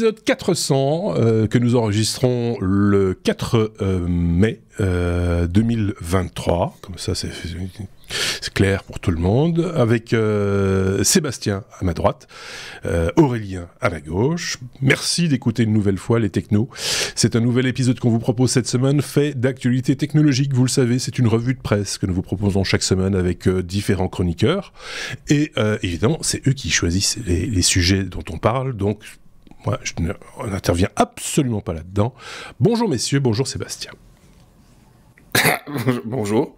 Épisode 400 que nous enregistrons le 4 mai 2023. Comme ça, c'est clair pour tout le monde. Avec Sébastien à ma droite, Aurélien à ma gauche. Merci d'écouter une nouvelle fois les technos. C'est un nouvel épisode qu'on vous propose cette semaine, fait d'actualité technologique. Vous le savez, c'est une revue de presse que nous vous proposons chaque semaine avec différents chroniqueurs. Et évidemment, c'est eux qui choisissent les sujets dont on parle. Donc, moi, on n'intervient absolument pas là-dedans. Bonjour messieurs, bonjour Sébastien. Bonjour.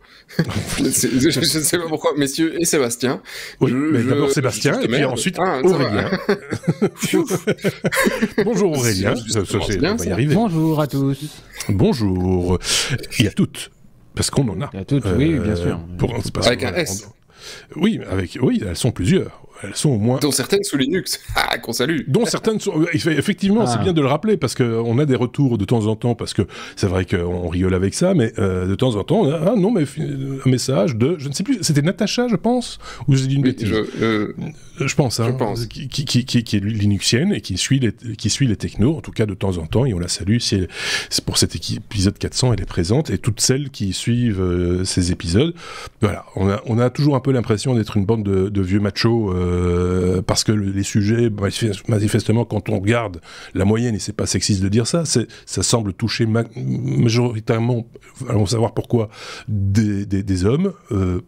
Je ne sais pas pourquoi, messieurs et Sébastien. Oui, mais d'abord Sébastien et puis ensuite Aurélien. Bonjour Aurélien. On va y arriver. Bonjour à tous. Bonjour. Et à toutes. Parce qu'on en a. Et à toutes, oui, bien sûr. Avec un S. Oui, elles sont plusieurs. Elles sont au moins... Dont certaines sous Linux, qu'on salue. Dont certaines sont... Effectivement, c'est bien de le rappeler, parce qu'on a des retours de temps en temps, parce que c'est vrai qu'on rigole avec ça, mais de temps en temps, on a un message de... Je ne sais plus, c'était Natacha, je pense, ou j'ai dit une bêtise. Je pense, hein, je pense. Qui est linuxienne et qui suit les technos, en tout cas de temps en temps, et on la salue. C'est pour cet épisode 400, elle est présente, et toutes celles qui suivent ces épisodes. Voilà, on a toujours un peu l'impression d'être une bande de vieux machos, parce que les sujets, manifestement, quand on regarde la moyenne, et c'est pas sexiste de dire ça, ça semble toucher majoritairement, allons savoir pourquoi, des hommes.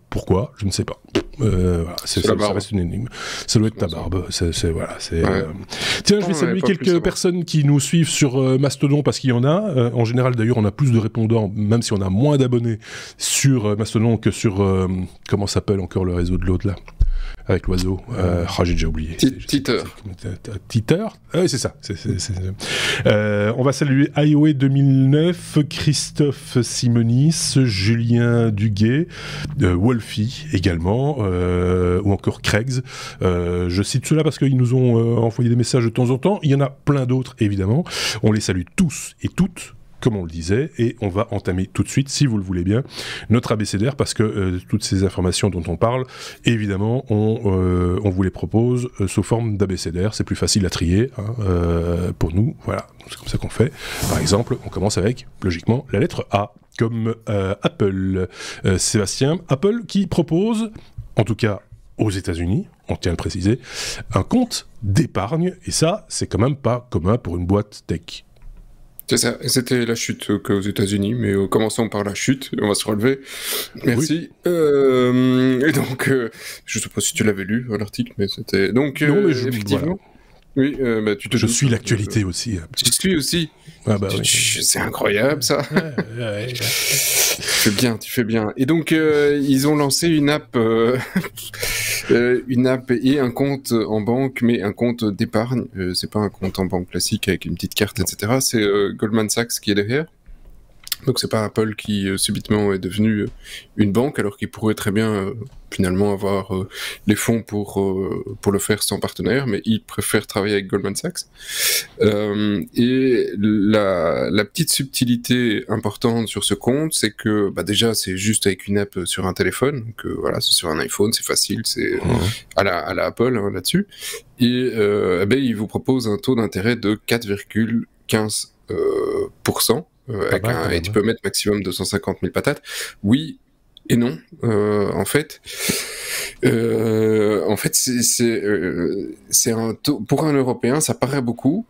Pourquoi ? Je ne sais pas. Voilà, ça reste une énigme. Ça doit être ta barbe. Tiens, je vais saluer quelques personnes qui nous suivent sur Mastodon, parce qu'il y en a. En général, d'ailleurs, on a plus de répondants, même si on a moins d'abonnés sur Mastodon que sur... comment s'appelle encore le réseau de l'autre, là ? Avec l'oiseau. J'ai déjà oublié. Titer. Titer ? Ah oui, c'est ça. On va saluer IOE 2009, Christophe Simonis, Julien Duguay, Wolfie également, ou encore Craigs. Je cite cela parce qu'ils nous ont envoyé des messages de temps en temps. Il y en a plein d'autres, évidemment. On les salue tous et toutes, comme on le disait, et on va entamer tout de suite, si vous le voulez bien, notre abécédaire, parce que toutes ces informations dont on parle, évidemment, on vous les propose sous forme d'abécédaire. C'est plus facile à trier pour nous. Voilà, c'est comme ça qu'on fait. Par exemple, on commence avec, logiquement, la lettre A, comme Apple. Sébastien, Apple qui propose, en tout cas aux États-Unis, on tient à le préciser, un compte d'épargne, et ça, c'est quand même pas commun pour une boîte tech. C'est ça, c'était la chute qu'aux États-Unis, mais commençons par la chute, on va se relever. Merci. Oui. Et donc, je sais pas si tu l'avais lu, l'article, mais c'était... Donc, non, mais effectivement... Voilà. Oui, je suis l'actualité aussi. Tu suis aussi. Ah bah oui. C'est incroyable, ça. Ouais. Tu fais bien. Et donc, ils ont lancé une app et un compte en banque, mais un compte d'épargne. C'est pas un compte en banque classique avec une petite carte, etc. C'est Goldman Sachs qui est derrière. Donc c'est pas Apple qui subitement est devenu une banque, alors qu'il pourrait très bien finalement avoir les fonds pour le faire sans partenaire, mais il préfère travailler avec Goldman Sachs. Et la petite subtilité importante sur ce compte, c'est que déjà c'est juste avec une app sur un téléphone, donc voilà, c'est sur un iPhone, c'est facile, c'est à la Apple là-dessus. Et il vous propose un taux d'intérêt de 4,15%. Et tu peux mettre maximum 250 000 patates. Oui et non. En fait, c'est un taux pour un Européen, ça paraît beaucoup.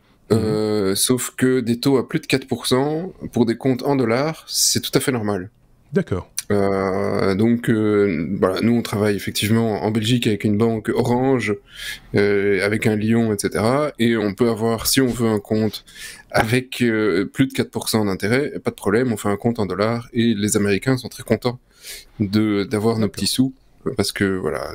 Sauf que des taux à plus de 4% pour des comptes en dollars, c'est tout à fait normal. D'accord. Donc voilà, nous on travaille effectivement en Belgique avec une banque Orange, avec un Lyon, etc. Et on peut avoir, si on veut un compte avec plus de 4% d'intérêt, pas de problème, on fait un compte en dollars et les Américains sont très contents d'avoir nos petits sous. Parce que voilà,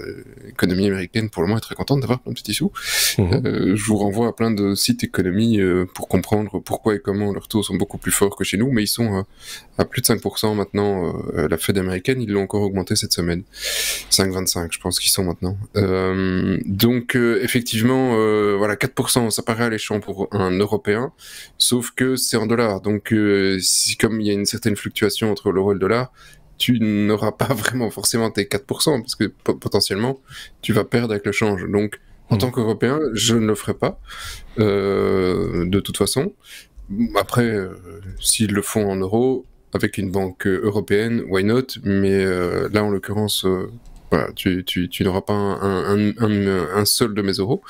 l'économie américaine pour le moment est très contente d'avoir plein de petits sous. Je vous renvoie à plein de sites économie pour comprendre pourquoi et comment leurs taux sont beaucoup plus forts que chez nous, mais ils sont à plus de 5% maintenant. La Fed américaine, ils l'ont encore augmenté cette semaine. 5,25 je pense qu'ils sont maintenant. Donc effectivement, voilà, 4%, ça paraît alléchant pour un Européen, sauf que c'est en dollars. Donc si, comme il y a une certaine fluctuation entre l'euro et le dollar, tu n'auras pas vraiment forcément tes 4%, parce que potentiellement, tu vas perdre avec le change. Donc, En tant qu'Européen, je ne le ferai pas, de toute façon. Après, s'ils le font en euros, avec une banque européenne, why not? Mais là, en l'occurrence, voilà, tu n'auras pas un seul de mes euros.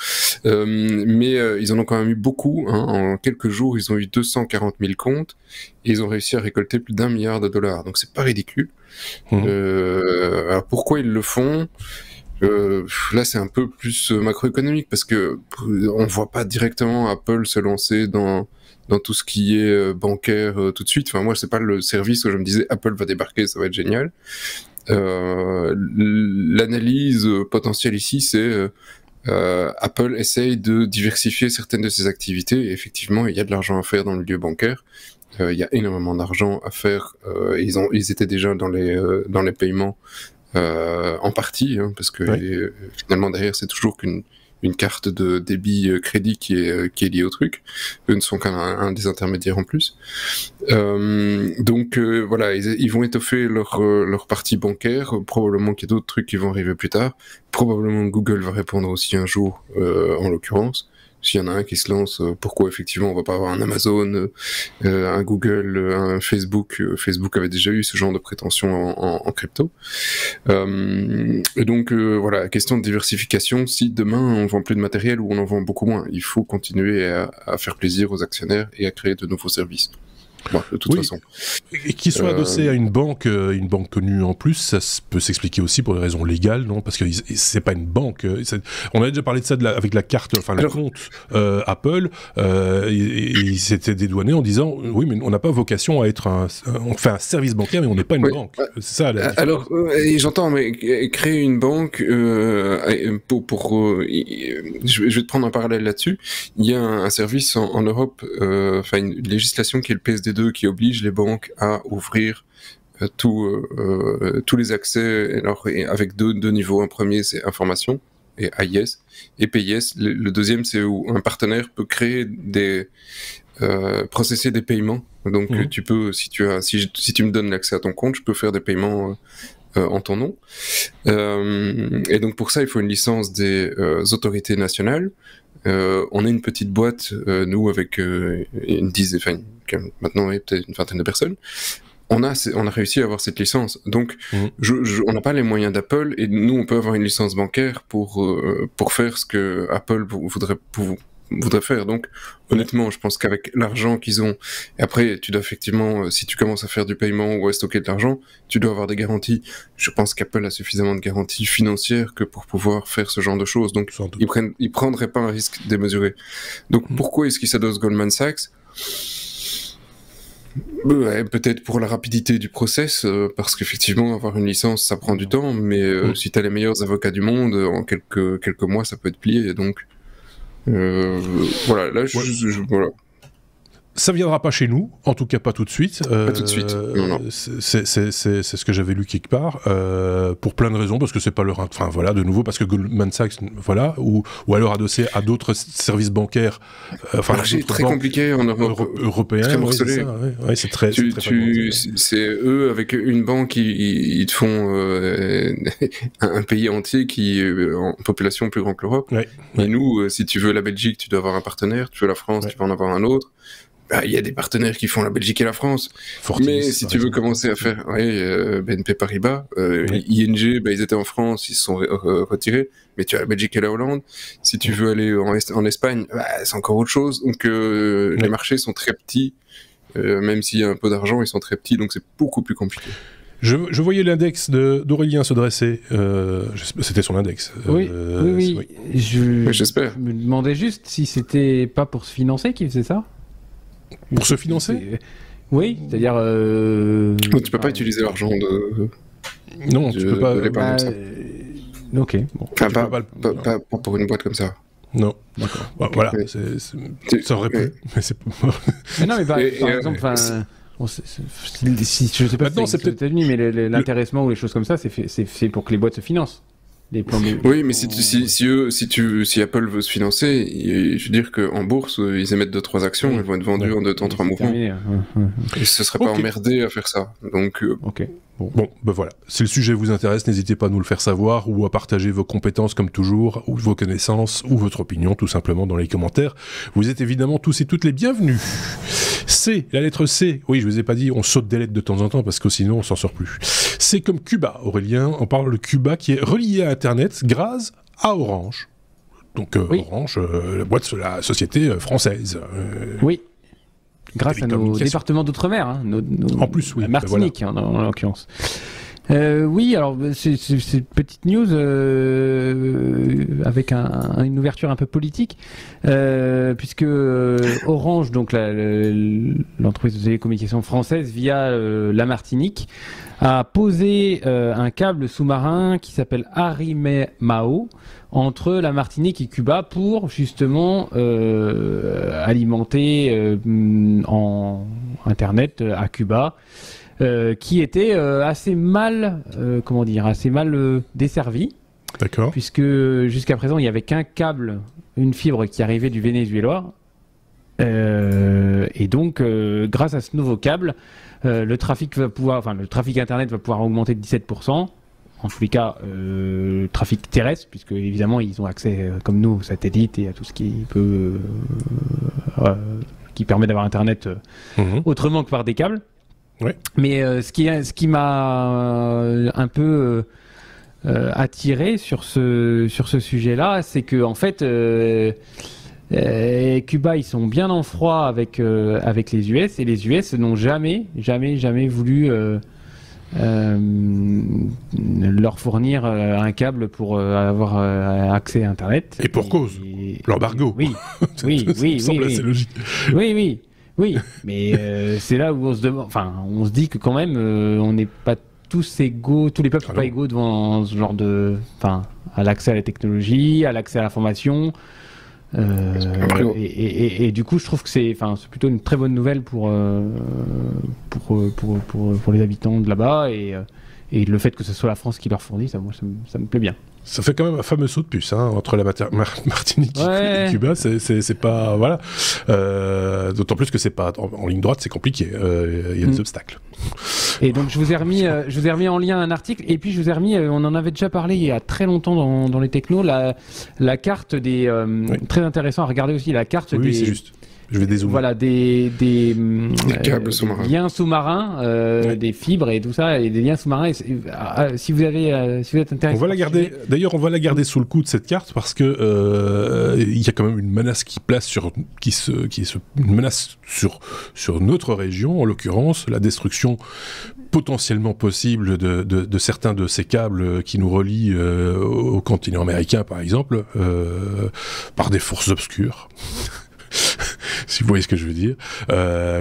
Mais ils en ont quand même eu beaucoup. Hein. En quelques jours, ils ont eu 240 000 comptes et ils ont réussi à récolter plus d'1 milliard de dollars. Donc c'est pas ridicule. Alors pourquoi ils le font? Là, c'est un peu plus macroéconomique parce que on voit pas directement Apple se lancer dans tout ce qui est bancaire tout de suite. Enfin, moi, c'est pas le service où je me disais Apple va débarquer, ça va être génial. L'analyse potentielle ici, c'est Apple essaye de diversifier certaines de ses activités. Et effectivement, il y a de l'argent à faire dans le milieu bancaire. Il y a énormément d'argent à faire. Ils étaient déjà dans les paiements en partie, hein, parce que finalement derrière c'est toujours qu'une carte de débit crédit qui est liée au truc. Eux ne sont qu'un des intermédiaires en plus. Donc voilà, ils vont étoffer leur partie bancaire. Probablement qu'il y a d'autres trucs qui vont arriver plus tard. Probablement Google va répondre aussi un jour, en l'occurrence. S'il y en a un qui se lance, pourquoi effectivement on va pas avoir un Amazon, un Google, un Facebook. Facebook avait déjà eu ce genre de prétention en crypto. Et donc voilà, question de diversification. Si demain on vend plus de matériel ou on en vend beaucoup moins, il faut continuer à faire plaisir aux actionnaires et à créer de nouveaux services. Bon, de toute façon. Et qui sont adossés à une banque connue en plus, ça peut s'expliquer aussi pour des raisons légales, non? Parce que c'est pas une banque. On avait déjà parlé de ça avec la carte, enfin le compte Apple. Ils s'étaient dédouanés en disant oui, mais on n'a pas vocation à être on fait un service bancaire, mais on n'est pas une banque. C'est ça. Alors, j'entends, mais créer une banque je vais te prendre un parallèle là-dessus. Il y a un service en Europe, enfin une législation qui est le PSD2 qui oblige les banques à ouvrir tous les accès, alors, avec deux niveaux. Un premier, c'est information, et AIS, et PIS. Le deuxième, c'est où un partenaire peut créer processer des paiements. Donc tu peux, si tu me donnes l'accès à ton compte, je peux faire des paiements en ton nom. Et donc pour ça, il faut une licence des autorités nationales. On est une petite boîte, nous, avec une dizaine, enfin maintenant peut-être une vingtaine de personnes. On a réussi à avoir cette licence. Donc on n'a pas les moyens d'Apple, et nous on peut avoir une licence bancaire pour faire ce que Apple voudrait faire. Donc honnêtement, je pense qu'avec l'argent qu'ils ont, et après tu dois effectivement, si tu commences à faire du paiement ou à stocker de l'argent, tu dois avoir des garanties. Je pense qu'Apple a suffisamment de garanties financières que pour pouvoir faire ce genre de choses. Donc ils prendraient pas un risque démesuré. Donc pourquoi est-ce qu'ils s'adossent Goldman Sachs? Ouais, peut-être pour la rapidité du process, parce qu'effectivement avoir une licence ça prend du temps, mais si t'as les meilleurs avocats du monde, en quelques mois ça peut être plié. Donc voilà, là voilà. Ça viendra pas chez nous, en tout cas pas tout de suite. Pas tout de suite, non. C'est ce que j'avais lu quelque part, pour plein de raisons, parce que c'est pas leur... Enfin voilà, de nouveau, parce que Goldman Sachs, voilà, ou alors adossé à d'autres services bancaires... marché très compliqué en Europe. Européen, très morcelé. C'est très c'est eux, avec une banque, ils te font un pays entier qui est en population plus grand que l'Europe. Et nous, si tu veux la Belgique, tu dois avoir un partenaire, tu veux la France, tu vas en avoir un autre. Il y a des partenaires qui font la Belgique et la France. Fortis, mais si tu veux commencer à faire BNP Paribas, ING, ils étaient en France, ils se sont retirés, mais tu as la Belgique et la Hollande. Si tu veux aller en Espagne, c'est encore autre chose. Donc les marchés sont très petits, même s'il y a un peu d'argent, ils sont très petits, donc c'est beaucoup plus compliqué. Je voyais l'index d'Aurélien se dresser. C'était son index. Oui. J'espère. Je me demandais juste si c'était pas pour se financer qu'il faisait ça. Pour se financer? Oui, c'est-à-dire... tu peux pas utiliser l'argent Non, tu peux pas... Ok. Bon. Enfin, pas pour une boîte comme ça. Non. D'accord. Bah, voilà, ça aurait pu. Mais c'est pas... Mais non, mais par exemple... je sais pas si c'est aux États-Unis, mais l'intéressement ou les choses comme ça, c'est fait pour que les boîtes se financent. des plans de... Oui, mais si Apple veut se financer, je veux dire qu'en bourse, ils émettent 2-3 actions, elles vont être vendues en 2 temps 3 mouvements. Et ce serait pas emmerdé à faire ça. Donc, ok. Bon, ben voilà. Si le sujet vous intéresse, n'hésitez pas à nous le faire savoir ou à partager vos compétences comme toujours, ou vos connaissances, ou votre opinion tout simplement dans les commentaires. Vous êtes évidemment tous et toutes les bienvenus. C, la lettre C. Oui, je vous ai pas dit, on saute des lettres de temps en temps parce que sinon on s'en sort plus. C'est comme Cuba, Aurélien. On parle de Cuba qui est relié à Internet grâce à Orange. Donc Orange, la boîte, la société française. Oui. Grâce à nos départements d'outre-mer, hein, en plus, oui. Martinique, voilà. En l'occurrence. Oui, alors c'est une petite news avec une ouverture un peu politique, puisque Orange, donc l'entreprise de télécommunications française, via la Martinique, a posé un câble sous-marin qui s'appelle Arimao entre la Martinique et Cuba pour justement alimenter en Internet à Cuba, qui était assez mal desservi. D'accord. Puisque jusqu'à présent il n'y avait qu'un câble, une fibre qui arrivait du Venezuela, et donc grâce à ce nouveau câble, le trafic Internet va pouvoir augmenter de 17%. En tous les cas, trafic terrestre, puisque évidemment ils ont accès, comme nous, aux satellites et à tout ce qui peut, qui permet d'avoir Internet autrement que par des câbles. Ouais. Mais ce qui m'a un peu attiré sur ce sujet-là, c'est que en fait, Cuba, ils sont bien en froid avec les US, et les US n'ont jamais voulu leur fournir un câble pour avoir accès à Internet. Et pour cause, l'embargo. Oui, ça semble assez logique. Oui, mais c'est là où on se dit que quand même, on n'est pas tous égaux, tous les peuples ne sont pas égaux devant ce genre à l'accès à la technologie, à l'accès à l'information. Et du coup, je trouve que c'est plutôt une très bonne nouvelle pour les habitants de là-bas, et le fait que ce soit la France qui leur fournit, ça me plaît bien. Ça fait quand même un fameux saut de puce entre la Martinique et Cuba, c'est pas voilà. D'autant plus que c'est pas en ligne droite, c'est compliqué. Il y a des obstacles. Et donc je vous ai remis en lien un article, et puis je vous ai remis, on en avait déjà parlé il y a très longtemps dans les technos, la carte des très intéressant à regarder aussi, la carte des. Oui, c'est juste. Je vais dézoomer. Voilà, des câbles sous-marins, liens sous-marins, des fibres et tout ça, et des liens sous-marins. Si vous êtes intéressé, on va la garder. D'ailleurs, on va la garder sous le coude, cette carte, parce que il y a quand même une menace une menace sur notre région, en l'occurrence, la destruction potentiellement possible de certains de ces câbles qui nous relient au continent américain, par exemple, par des forces obscures. Si vous voyez ce que je veux dire,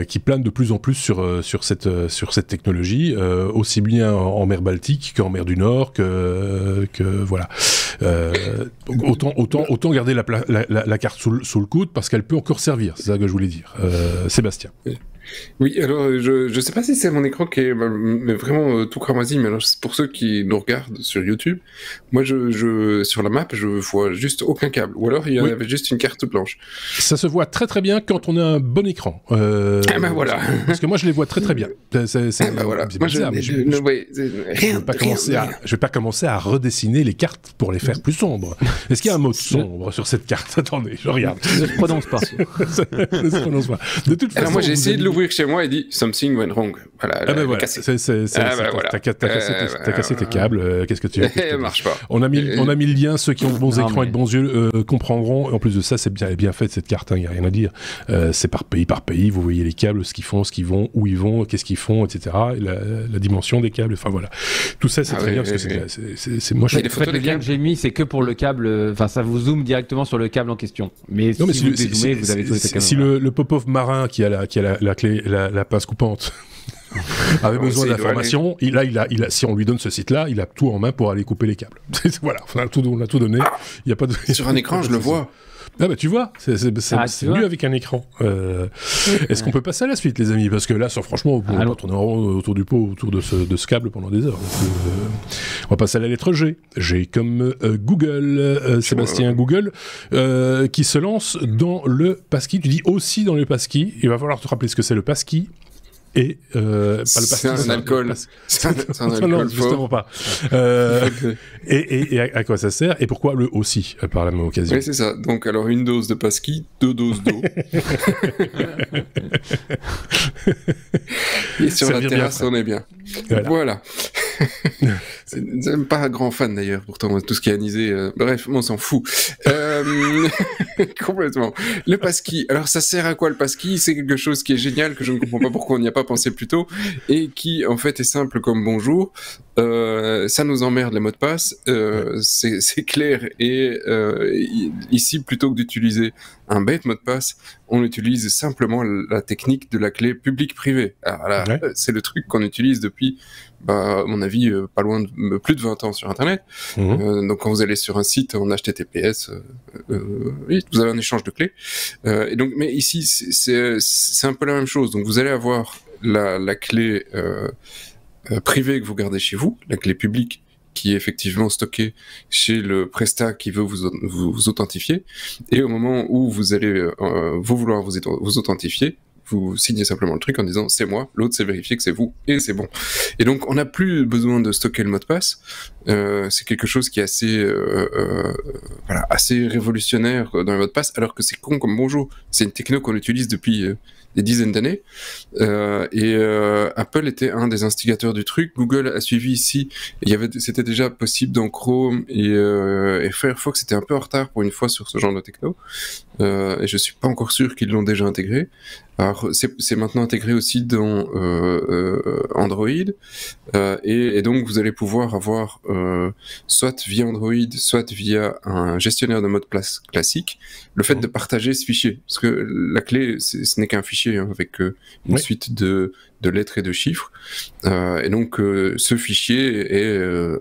qui planent de plus en plus sur cette technologie, aussi bien en mer Baltique qu'en mer du Nord, que voilà. Autant garder la carte sous le coude, parce qu'elle peut encore servir. C'est ça que je voulais dire. Sébastien. Oui, alors je sais pas si c'est mon écran qui est mais vraiment tout cramoisi, mais alors pour ceux qui nous regardent sur YouTube, moi sur la map je vois juste aucun câble, ou alors il y avait juste une carte blanche. Ça se voit très très bien quand on a un bon écran. Voilà. Parce que moi je les vois très très bien. Voilà. Moi je vais pas commencer à redessiner les cartes pour les faire plus sombres. Est-ce qu'il y a un mot sombre sur cette carte? Attendez, je regarde. Ne se prononce pas. Ne se prononce pas. De toute façon, alors moi j'ai essayé de l'ouvrir chez moi et dit something went wrong. Voilà. Voilà. T'as cassé tes câbles. Qu'est-ce que tu veux? Ça marche pas. On a mis le lien. Ceux qui ont de bons écrans et de bons yeux comprendront. En plus de ça, c'est bien fait cette carte. Il y a rien à dire. C'est par pays. Vous voyez les câbles, ce qu'ils font, ce qu'ils vont, où ils vont, qu'est-ce qu'ils font, etc. La dimension des câbles. Enfin voilà. Tout ça, c'est très bien parce que c'est moi. Le lien que j'ai mis, c'est que pour le câble. Enfin, ça vous zoome directement sur le câble en question. Mais si vous dézoomez, vous avez tout. Si le Popov marin qui a la clé, la pince coupante avait besoin d'informations, si on lui donne ce site-là, il a tout en main pour aller couper les câbles. Voilà, on a tout donné. Il y a pas de... Sur un écran, je le vois. Ah bah tu vois, c'est tu mieux vois. avec un écran. Est-ce qu'on peut passer à la suite, les amis? Parce que là, franchement, on va pas tourner en rond autour du pot, autour de ce câble pendant des heures. Donc, on va passer à la lettre G. G comme Google. Sébastien, Google, qui se lance dans le passkey. Tu dis aussi dans le passkey. Il va falloir te rappeler ce que c'est le passkey. Et pas le passkey, c'est un alcool. C'est un alcool. Non, justement pas. Et à quoi ça sert? Et pourquoi le aussi, par la même occasion? Oui, c'est ça. Donc, alors, une dose de passkey, 2 doses d'eau. Et sur la terrasse, on est bien. Voilà. C'est pas un grand fan d'ailleurs, pourtant, tout ce qui est anisé. Bref, on s'en fout. Complètement. Le passkey. Alors, ça sert à quoi le passkey? C'est quelque chose qui est génial, que je ne comprends pas pourquoi on n'y a pas pensé plus tôt, et qui, en fait, est simple comme bonjour. Ça nous emmerde les mots de passe. C'est clair. Et ici, plutôt que d'utiliser un bête mot de passe, on utilise simplement la technique de la clé publique-privée. Alors là, c'est le truc qu'on utilise depuis, à mon avis, pas loin de plus de 20 ans sur Internet. Donc quand vous allez sur un site en HTTPS, oui, vous avez un échange de clés. Et donc, mais ici, c'est un peu la même chose. Donc vous allez avoir la clé privée que vous gardez chez vous, la clé publique qui est effectivement stocké chez le prestat qui veut vous authentifier. Et au moment où vous allez vouloir vous authentifier, vous signez simplement le truc en disant c'est moi, l'autre c'est vérifié que c'est vous, et c'est bon. Et donc on n'a plus besoin de stocker le mot de passe. C'est quelque chose qui est assez révolutionnaire dans les mots de passe, alors que c'est con comme bonjour. C'est une techno qu'on utilise depuis des dizaines d'années. Apple était un des instigateurs du truc. Google a suivi ici. C'était déjà possible dans Chrome et Firefox était un peu en retard pour une fois sur ce genre de techno. Et je suis pas encore sûr qu'ils l'ont déjà intégré. Alors c'est maintenant intégré aussi dans Android. Et donc vous allez pouvoir avoir soit via Android, soit via un gestionnaire de mot de passe classique, le fait de partager ce fichier. Parce que la clé, ce n'est qu'un fichier avec une suite de lettres et de chiffres. Et donc ce fichier est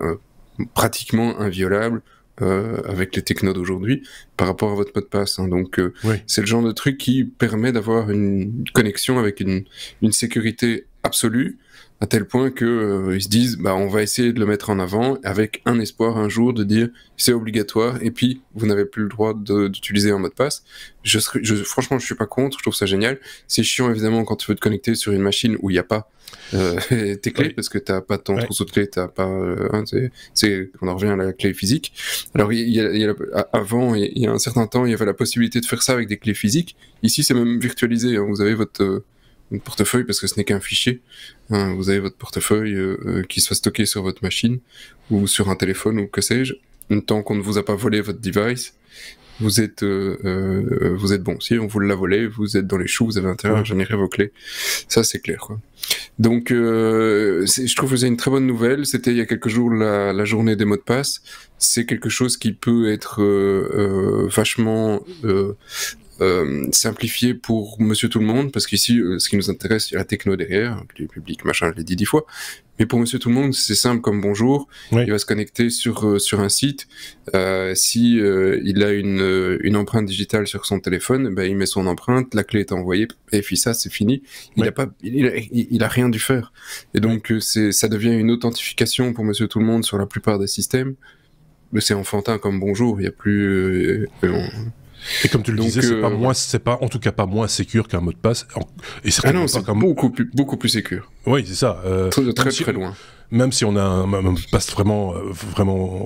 pratiquement inviolable avec les technos d'aujourd'hui par rapport à votre mot de passe. Donc c'est le genre de truc qui permet d'avoir une connexion avec une sécurité absolue, à tel point que ils se disent on va essayer de le mettre en avant avec un espoir un jour de dire c'est obligatoire et puis vous n'avez plus le droit d'utiliser un mot de passe. Franchement je suis pas contre, je trouve ça génial. C'est chiant évidemment quand tu veux te connecter sur une machine où il n'y a pas tes clés parce que t'as pas ton trousseau de clés, t'as pas on en revient à la clé physique. Alors avant il y a un certain temps il y avait la possibilité de faire ça avec des clés physiques. Ici c'est même virtualisé, vous avez votre portefeuille, parce que ce n'est qu'un fichier. Vous avez votre portefeuille qui soit stocké sur votre machine ou sur un téléphone ou que sais-je. Tant qu'on ne vous a pas volé votre device, vous êtes bon. Si on vous l'a volé, vous êtes dans les choux, vous avez intérêt à générer vos clés. Ça, c'est clair, quoi. Donc, je trouve que c'est une très bonne nouvelle. C'était il y a quelques jours la journée des mots de passe. C'est quelque chose qui peut être vachement simplifié pour monsieur tout le monde, parce qu'ici ce qui nous intéresse, il y a la techno derrière, le public, machin, je l'ai dit 10 fois, mais pour monsieur tout le monde c'est simple comme bonjour. Il va se connecter sur un site, si il a une empreinte digitale sur son téléphone, il met son empreinte, la clé est envoyée, et puis ça c'est fini. Il a rien dû faire, et donc ça devient une authentification pour monsieur tout le monde sur la plupart des systèmes. Mais c'est enfantin comme bonjour, il y a plus et comme tu le disais, c'est pas en tout cas pas moins sécure qu'un mot de passe. Et c'est beaucoup plus sécure. Oui, c'est ça. Très loin. Même si on a un mot de passe vraiment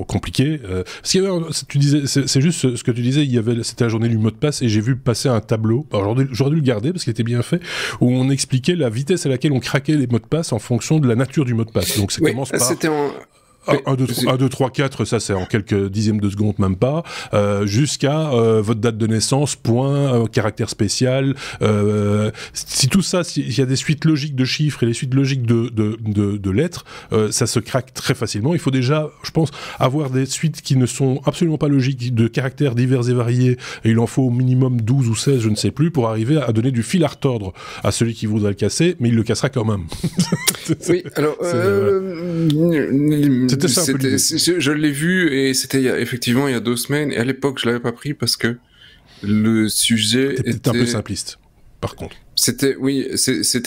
compliqué. Parce qu'il y avait tu disais, c'est juste ce que tu disais. C'était la journée du mot de passe et j'ai vu passer un tableau. Alors j'aurais dû le garder parce qu'il était bien fait, où on expliquait la vitesse à laquelle on craquait les mots de passe en fonction de la nature du mot de passe. Donc ça commence par. 1, 2, 3, 4, ça c'est en quelques dixièmes de seconde, même pas, jusqu'à votre date de naissance, point, caractère spécial. Si tout ça, s'il y a des suites logiques de chiffres et des suites logiques de lettres, ça se craque très facilement. Il faut déjà, je pense, avoir des suites qui ne sont absolument pas logiques, de caractères divers et variés, et il en faut au minimum 12 ou 16, je ne sais plus, pour arriver à donner du fil à retordre à celui qui voudrait le casser, mais il le cassera quand même. Oui, alors... C'était ça je l'ai vu et c'était effectivement il y a 2 semaines et à l'époque je l'avais pas pris parce que le sujet était un peu simpliste, par contre. C'était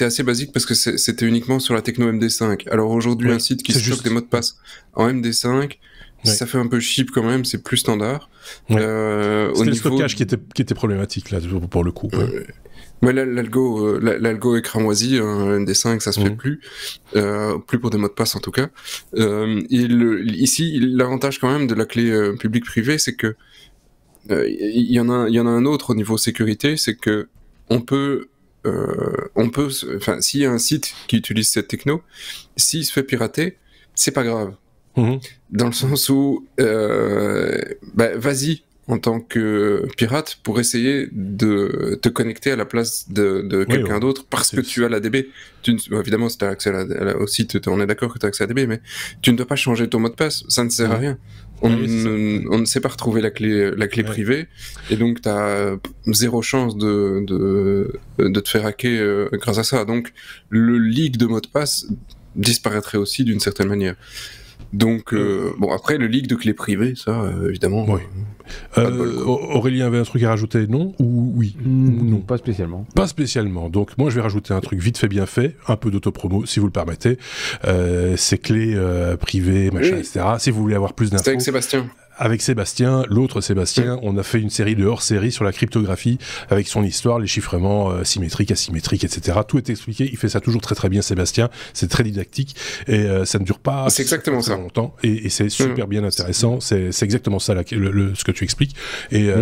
assez basique parce que c'était uniquement sur la techno MD5. Alors aujourd'hui, un site qui stocke des mots de passe en MD5, ça fait un peu cheap quand même, c'est plus standard. C'était le stockage qui était problématique là pour le coup. Mais l'algo est cramoisi, un MD5 ça se fait plus pour des mots de passe en tout cas. Ici, l'avantage quand même de la clé publique-privée, c'est que il y en a un autre au niveau sécurité, c'est que on peut, s'il y a un site qui utilise cette techno, s'il se fait pirater, c'est pas grave. Dans le sens où, vas-y en tant que pirate pour essayer de te connecter à la place de quelqu'un d'autre parce que tu as la DB. Évidemment, si tu as accès au site, on est d'accord que tu as accès à la DB, mais tu ne dois pas changer ton mot de passe, ça ne sert à rien. On ne sait pas retrouver la clé privée, et donc tu as zéro chance de te faire hacker grâce à ça. Donc le leak de mot de passe disparaîtrait aussi d'une certaine manière. Donc, après, le leak de clés privées, ça, évidemment... Oui. Aurélien avait un truc à rajouter, non? Ou oui? Non, pas spécialement. Pas spécialement. Donc, moi, je vais rajouter un truc vite fait, bien fait, un peu d'autopromo, si vous le permettez. Ces clés privées, machin, etc. Si vous voulez avoir plus d'infos... C'était avec Sébastien. Avec Sébastien, l'autre Sébastien, on a fait une série de hors-série sur la cryptographie avec son histoire, les chiffrements symétriques, asymétriques, etc. Tout est expliqué. Il fait ça toujours très très bien, Sébastien. C'est très didactique et ça ne dure pas très longtemps. Et c'est super bien intéressant. C'est exactement ça ce que tu expliques. Et,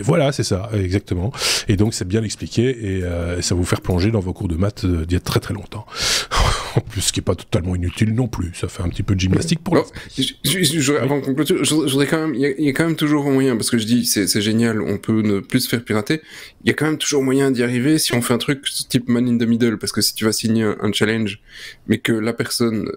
voilà, c'est ça, exactement. Et donc c'est bien expliqué et ça va vous faire plonger dans vos cours de maths d'il y a très très longtemps. En plus, ce qui n'est pas totalement inutile non plus. Ça fait un petit peu de gymnastique pour avant qu'on clôture, je voudrais quand même, il y a quand même toujours moyen, parce que je dis, c'est génial, on peut ne plus se faire pirater, il y a quand même toujours moyen d'y arriver si on fait un truc type man in the middle, parce que si tu vas signer un challenge, mais que la personne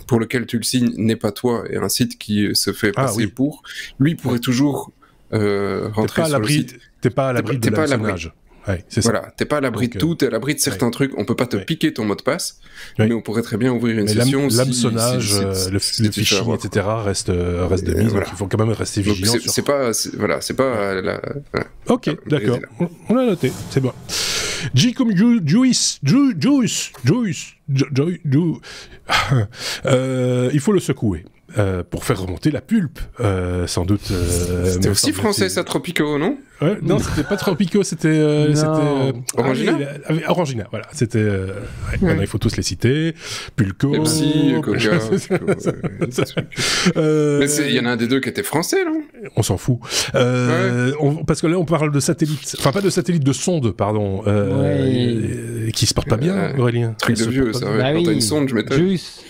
pour lequel tu le signes n'est pas toi, et un site qui se fait passer pour, lui pourrait toujours rentrer sur le site. T'es pas à l'abri de l'hameçonnage. Ouais, voilà, t'es pas à l'abri de tout, t'es à l'abri de certains trucs, on peut pas te piquer ton mot de passe, mais on pourrait très bien ouvrir une session. L'hameçonnage, le phishing, etc. reste de mise, donc il faut quand même rester vigilant. C'est pas Ok, d'accord, on l'a noté, c'est bon. J comme Juice. Il faut le secouer. Pour faire remonter la pulpe, sans doute. C'était aussi français, ça, Tropico, non? Ouais, non, c'était pas Tropico, c'était Orangina. Orangina, voilà. C'était. Maintenant, il faut tous les citer. Pulco. Pepsi, Coca. Mais il y en a un des deux qui était français, non? On s'en fout. Parce que là, on parle de satellites. Enfin, pas de satellites, de sondes, pardon. Qui se portent pas bien, Aurélien. Truc de vieux, ça. Quand t'as une sonde, je m'étonne. Juste.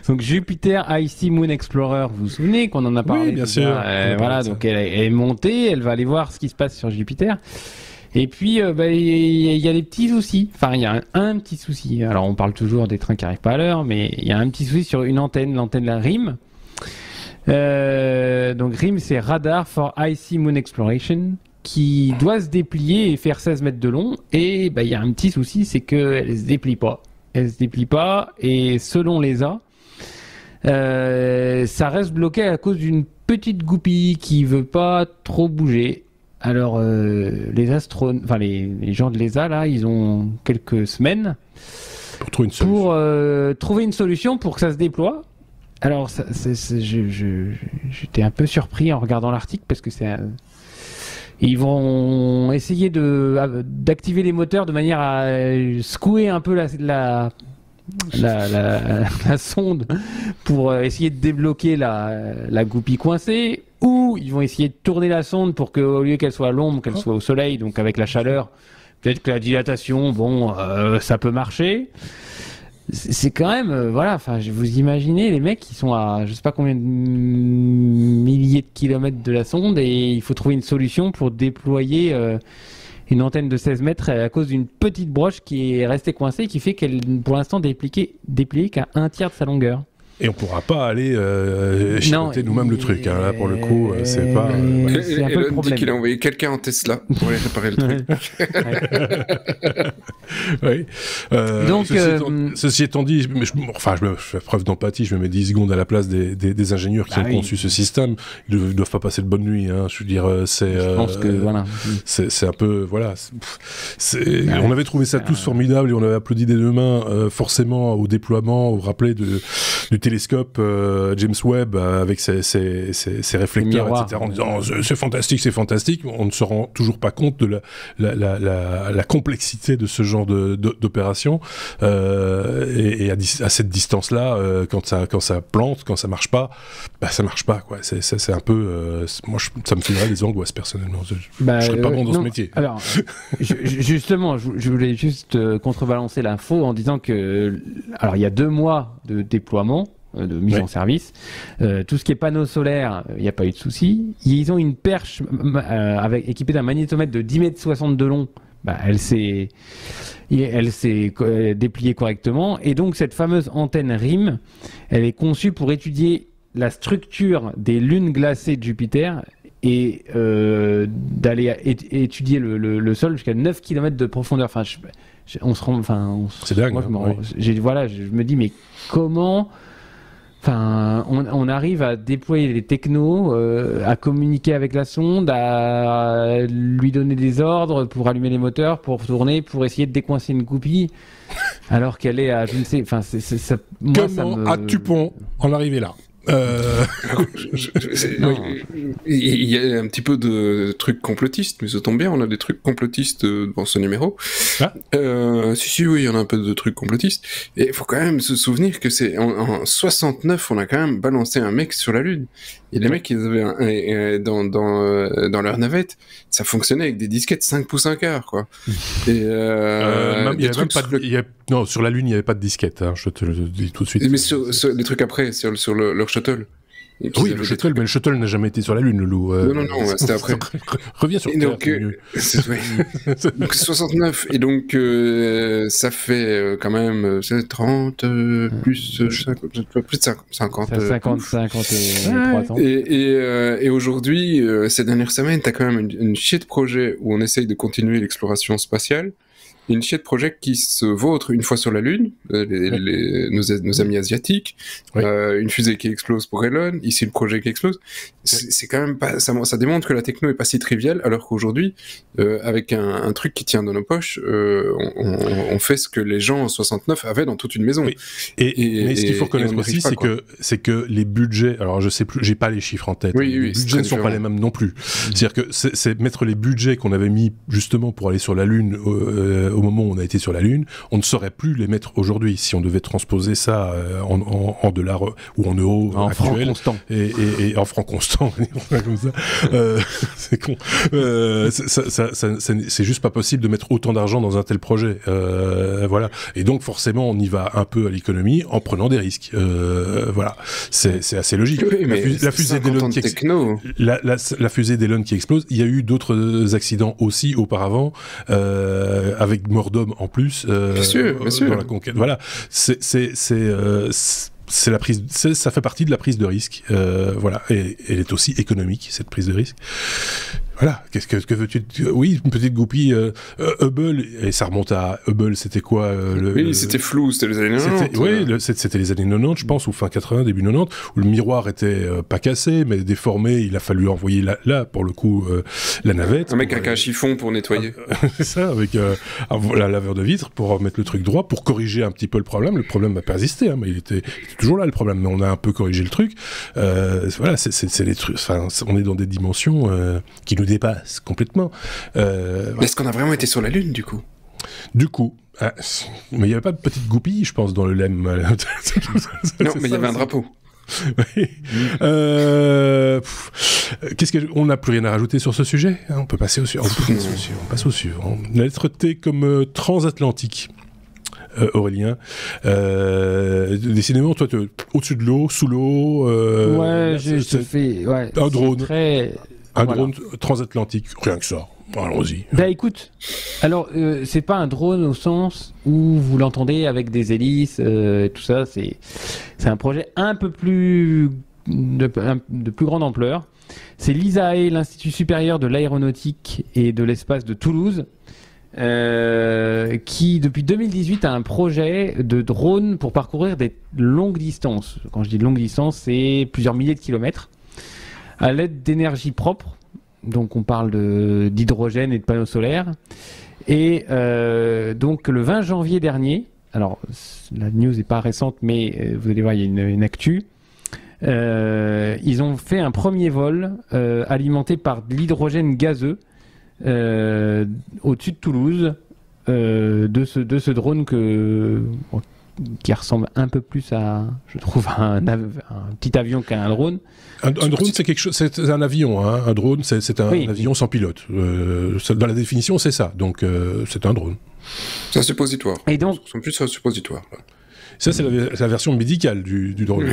Donc Jupiter Icy Moon Explorer, vous vous souvenez qu'on en a parlé? Oui, bien sûr. Voilà, donc elle est montée, elle va aller voir ce qui se passe sur Jupiter. Et puis, il y a des petits soucis. Enfin, il y a un petit souci. Alors, on parle toujours des trains qui n'arrivent pas à l'heure, mais il y a un petit souci sur une antenne, l'antenne de la RIM. Donc RIM, c'est Radar for Icy Moon Exploration, qui doit se déplier et faire 16 mètres de long. Et il y a un petit souci, c'est qu'elle ne se déplie pas. Elle se déplie pas, et selon l'ESA, ça reste bloqué à cause d'une petite goupille qui veut pas trop bouger. Alors les gens de l'ESA là, ils ont quelques semaines pour trouver une solution pour que ça se déploie. Alors j'étais un peu surpris en regardant l'article parce que ils vont essayer d'activer les moteurs de manière à secouer un peu la sonde pour essayer de débloquer la goupille coincée, ou ils vont essayer de tourner la sonde pour qu'au lieu qu'elle soit à l'ombre, qu'elle soit au soleil, donc avec la chaleur, peut-être que la dilatation, ça peut marcher. C'est quand même, vous imaginez les mecs qui sont à je sais pas combien de milliers de kilomètres de la sonde, et il faut trouver une solution pour déployer une antenne de 16 mètres à cause d'une petite broche qui est restée coincée, qui fait qu'elle, pour l'instant, dépliée qu'à un tiers de sa longueur. Et on pourra pas aller chipoter nous-mêmes le truc. Hein. Là, pour le coup, c'est pas... c'est un peu le Elon dit problème. qu'il a envoyé quelqu'un en Tesla pour aller réparer le truc. Oui. Donc, ceci étant dit, je fais preuve d'empathie, je me mets 10 secondes à la place des ingénieurs qui ont conçu ce système. Ils ne doivent pas passer de bonne nuit. Hein. Je veux dire, je pense que voilà. C'est un peu... Voilà. On avait trouvé ça tous formidable et on avait applaudi des deux mains forcément au déploiement, au rappel du télescope James Webb avec ses réflecteurs, etc. En disant c'est fantastique. On ne se rend toujours pas compte de la complexité de ce genre d'opération et à cette distance-là, quand ça plante, quand ça marche pas, ça marche pas quoi. C'est un peu moi ça me ferait des angoisses personnellement. Je serais pas bon dans ce métier. Alors justement, je voulais juste contrebalancer l'info en disant que alors il y a 2 mois de déploiement, de mise en service, tout ce qui est panneaux solaires, il n'y a pas eu de souci. Ils ont une perche équipée d'un magnétomètre de 10,60 m de long. Elle s'est dépliée correctement, et donc cette fameuse antenne RIM, elle est conçue pour étudier la structure des lunes glacées de Jupiter et d'aller étudier le sol jusqu'à 9 km de profondeur. Enfin, c'est dingue. Je me dis, mais comment... Enfin, on arrive à déployer les technos, à communiquer avec la sonde, à lui donner des ordres pour allumer les moteurs, pour tourner, pour essayer de décoincer une goupille, alors qu'elle est à, je ne sais, enfin, ça. Comment as-tu en arrivé là? Il y a un petit peu de trucs complotistes, mais ça tombe bien, on a des trucs complotistes dans ce numéro. Ah. Oui, il y en a un peu de trucs complotistes. Et il faut quand même se souvenir que c'est en 69, on a quand même balancé un mec sur la Lune. Et les mecs, ils avaient dans leur navette, ça fonctionnait avec des disquettes 5 pouces 1 quart, quoi. Et non, sur la Lune, il n'y avait pas de disquette, hein, je te le dis tout de suite. Mais sur les trucs après, sur leur shuttle. Oui, le shuttle, mais le shuttle n'a jamais été sur la Lune, le loup. Non, c'était après. Reviens sur Terre. Donc 69, et donc ça fait quand même 30 plus 50. 53 ans. Et aujourd'hui, ces dernières semaines, t'as quand même une chier de projet où on essaye de continuer l'exploration spatiale. Une chier de projet qui se vautre une fois sur la Lune, nos amis asiatiques, une fusée qui explose pour Elon, ici le projet qui explose. C'est quand même pas, ça démontre que la techno est pas si triviale, alors qu'aujourd'hui, avec un truc qui tient dans nos poches, on fait ce que les gens en 69 avaient dans toute une maison. Oui. Mais ce qu'il faut reconnaître aussi, c'est que les budgets, alors je sais plus, j'ai pas les chiffres en tête. Les budgets ne sont pas les mêmes non plus. C'est-à-dire que c'est mettre les budgets qu'on avait mis justement pour aller sur la Lune au moment où on a été sur la Lune, on ne saurait plus les mettre aujourd'hui si on devait transposer ça en dollars ou en euros actuels. Et en francs constants, comme ça. C'est con. C'est juste pas possible de mettre autant d'argent dans un tel projet. Voilà. Et donc forcément, on y va un peu à l'économie en prenant des risques. Voilà. C'est assez logique. Oui, la fusée d'Elon la fusée d'Elon qui explose. Il y a eu d'autres accidents aussi auparavant avec mort d'homme en plus bien sûr. dans la conquête. Voilà, c'est la prise, ça fait partie de la prise de risque. Voilà, et elle est aussi économique, cette prise de risque. Voilà, que veux-tu... Oui, une petite goupille. Hubble, et ça remonte à Hubble, c'était quoi c'était flou, c'était les années 90. Oui, c'était les années 90, je pense, ou fin 80, début 90, où le miroir était pas cassé, mais déformé. Il a fallu envoyer là pour le coup, la navette. Un mec avec un chiffon pour nettoyer. C'est ça, avec un laveur de vitre pour remettre le truc droit, pour corriger un petit peu le problème. Le problème n'a pas persisté, hein, mais il était toujours là, le problème. Mais on a un peu corrigé le truc. Voilà, c'est les trucs... Enfin, on est dans des dimensions qui nous dépasse complètement. Est-ce qu'on a vraiment été sur la Lune, du coup ? Du coup, mais il n'y avait pas de petite goupille, je pense, dans le LEM. Non, mais il y avait un drapeau. Oui. On n'a plus rien à rajouter sur ce sujet, hein, on peut passer au suivant. On passe au suivant. La lettre T comme transatlantique. Aurélien, décidément, toi, au-dessus de l'eau, sous l'eau. Je fais un drone. Un drone transatlantique, rien que ça. Allons-y. Bah écoute, alors c'est pas un drone au sens où vous l'entendez avec des hélices, tout ça. C'est un projet un peu plus de plus grande ampleur. C'est l'ISAE, l'Institut supérieur de l'aéronautique et de l'espace de Toulouse, qui depuis 2018 a un projet de drone pour parcourir des longues distances. Quand je dis longue distance, c'est plusieurs milliers de kilomètres à l'aide d'énergie propre. Donc on parle d'hydrogène et de panneaux solaires. Et donc le 20 janvier dernier, alors la news n'est pas récente, mais vous allez voir, il y a une actu. Ils ont fait un premier vol alimenté par de l'hydrogène gazeux au-dessus de Toulouse, de ce drone qui ressemble un peu plus à, je trouve, un petit avion qu'à un drone. Un drone, c'est quelque chose, c'est un avion. Hein. Un drone, c'est un avion sans pilote. Dans la définition, c'est ça. Donc, c'est un drone. C'est un suppositoire. Et donc, ils sont plus un suppositoire. Là. Ça, c'est la version médicale du drone.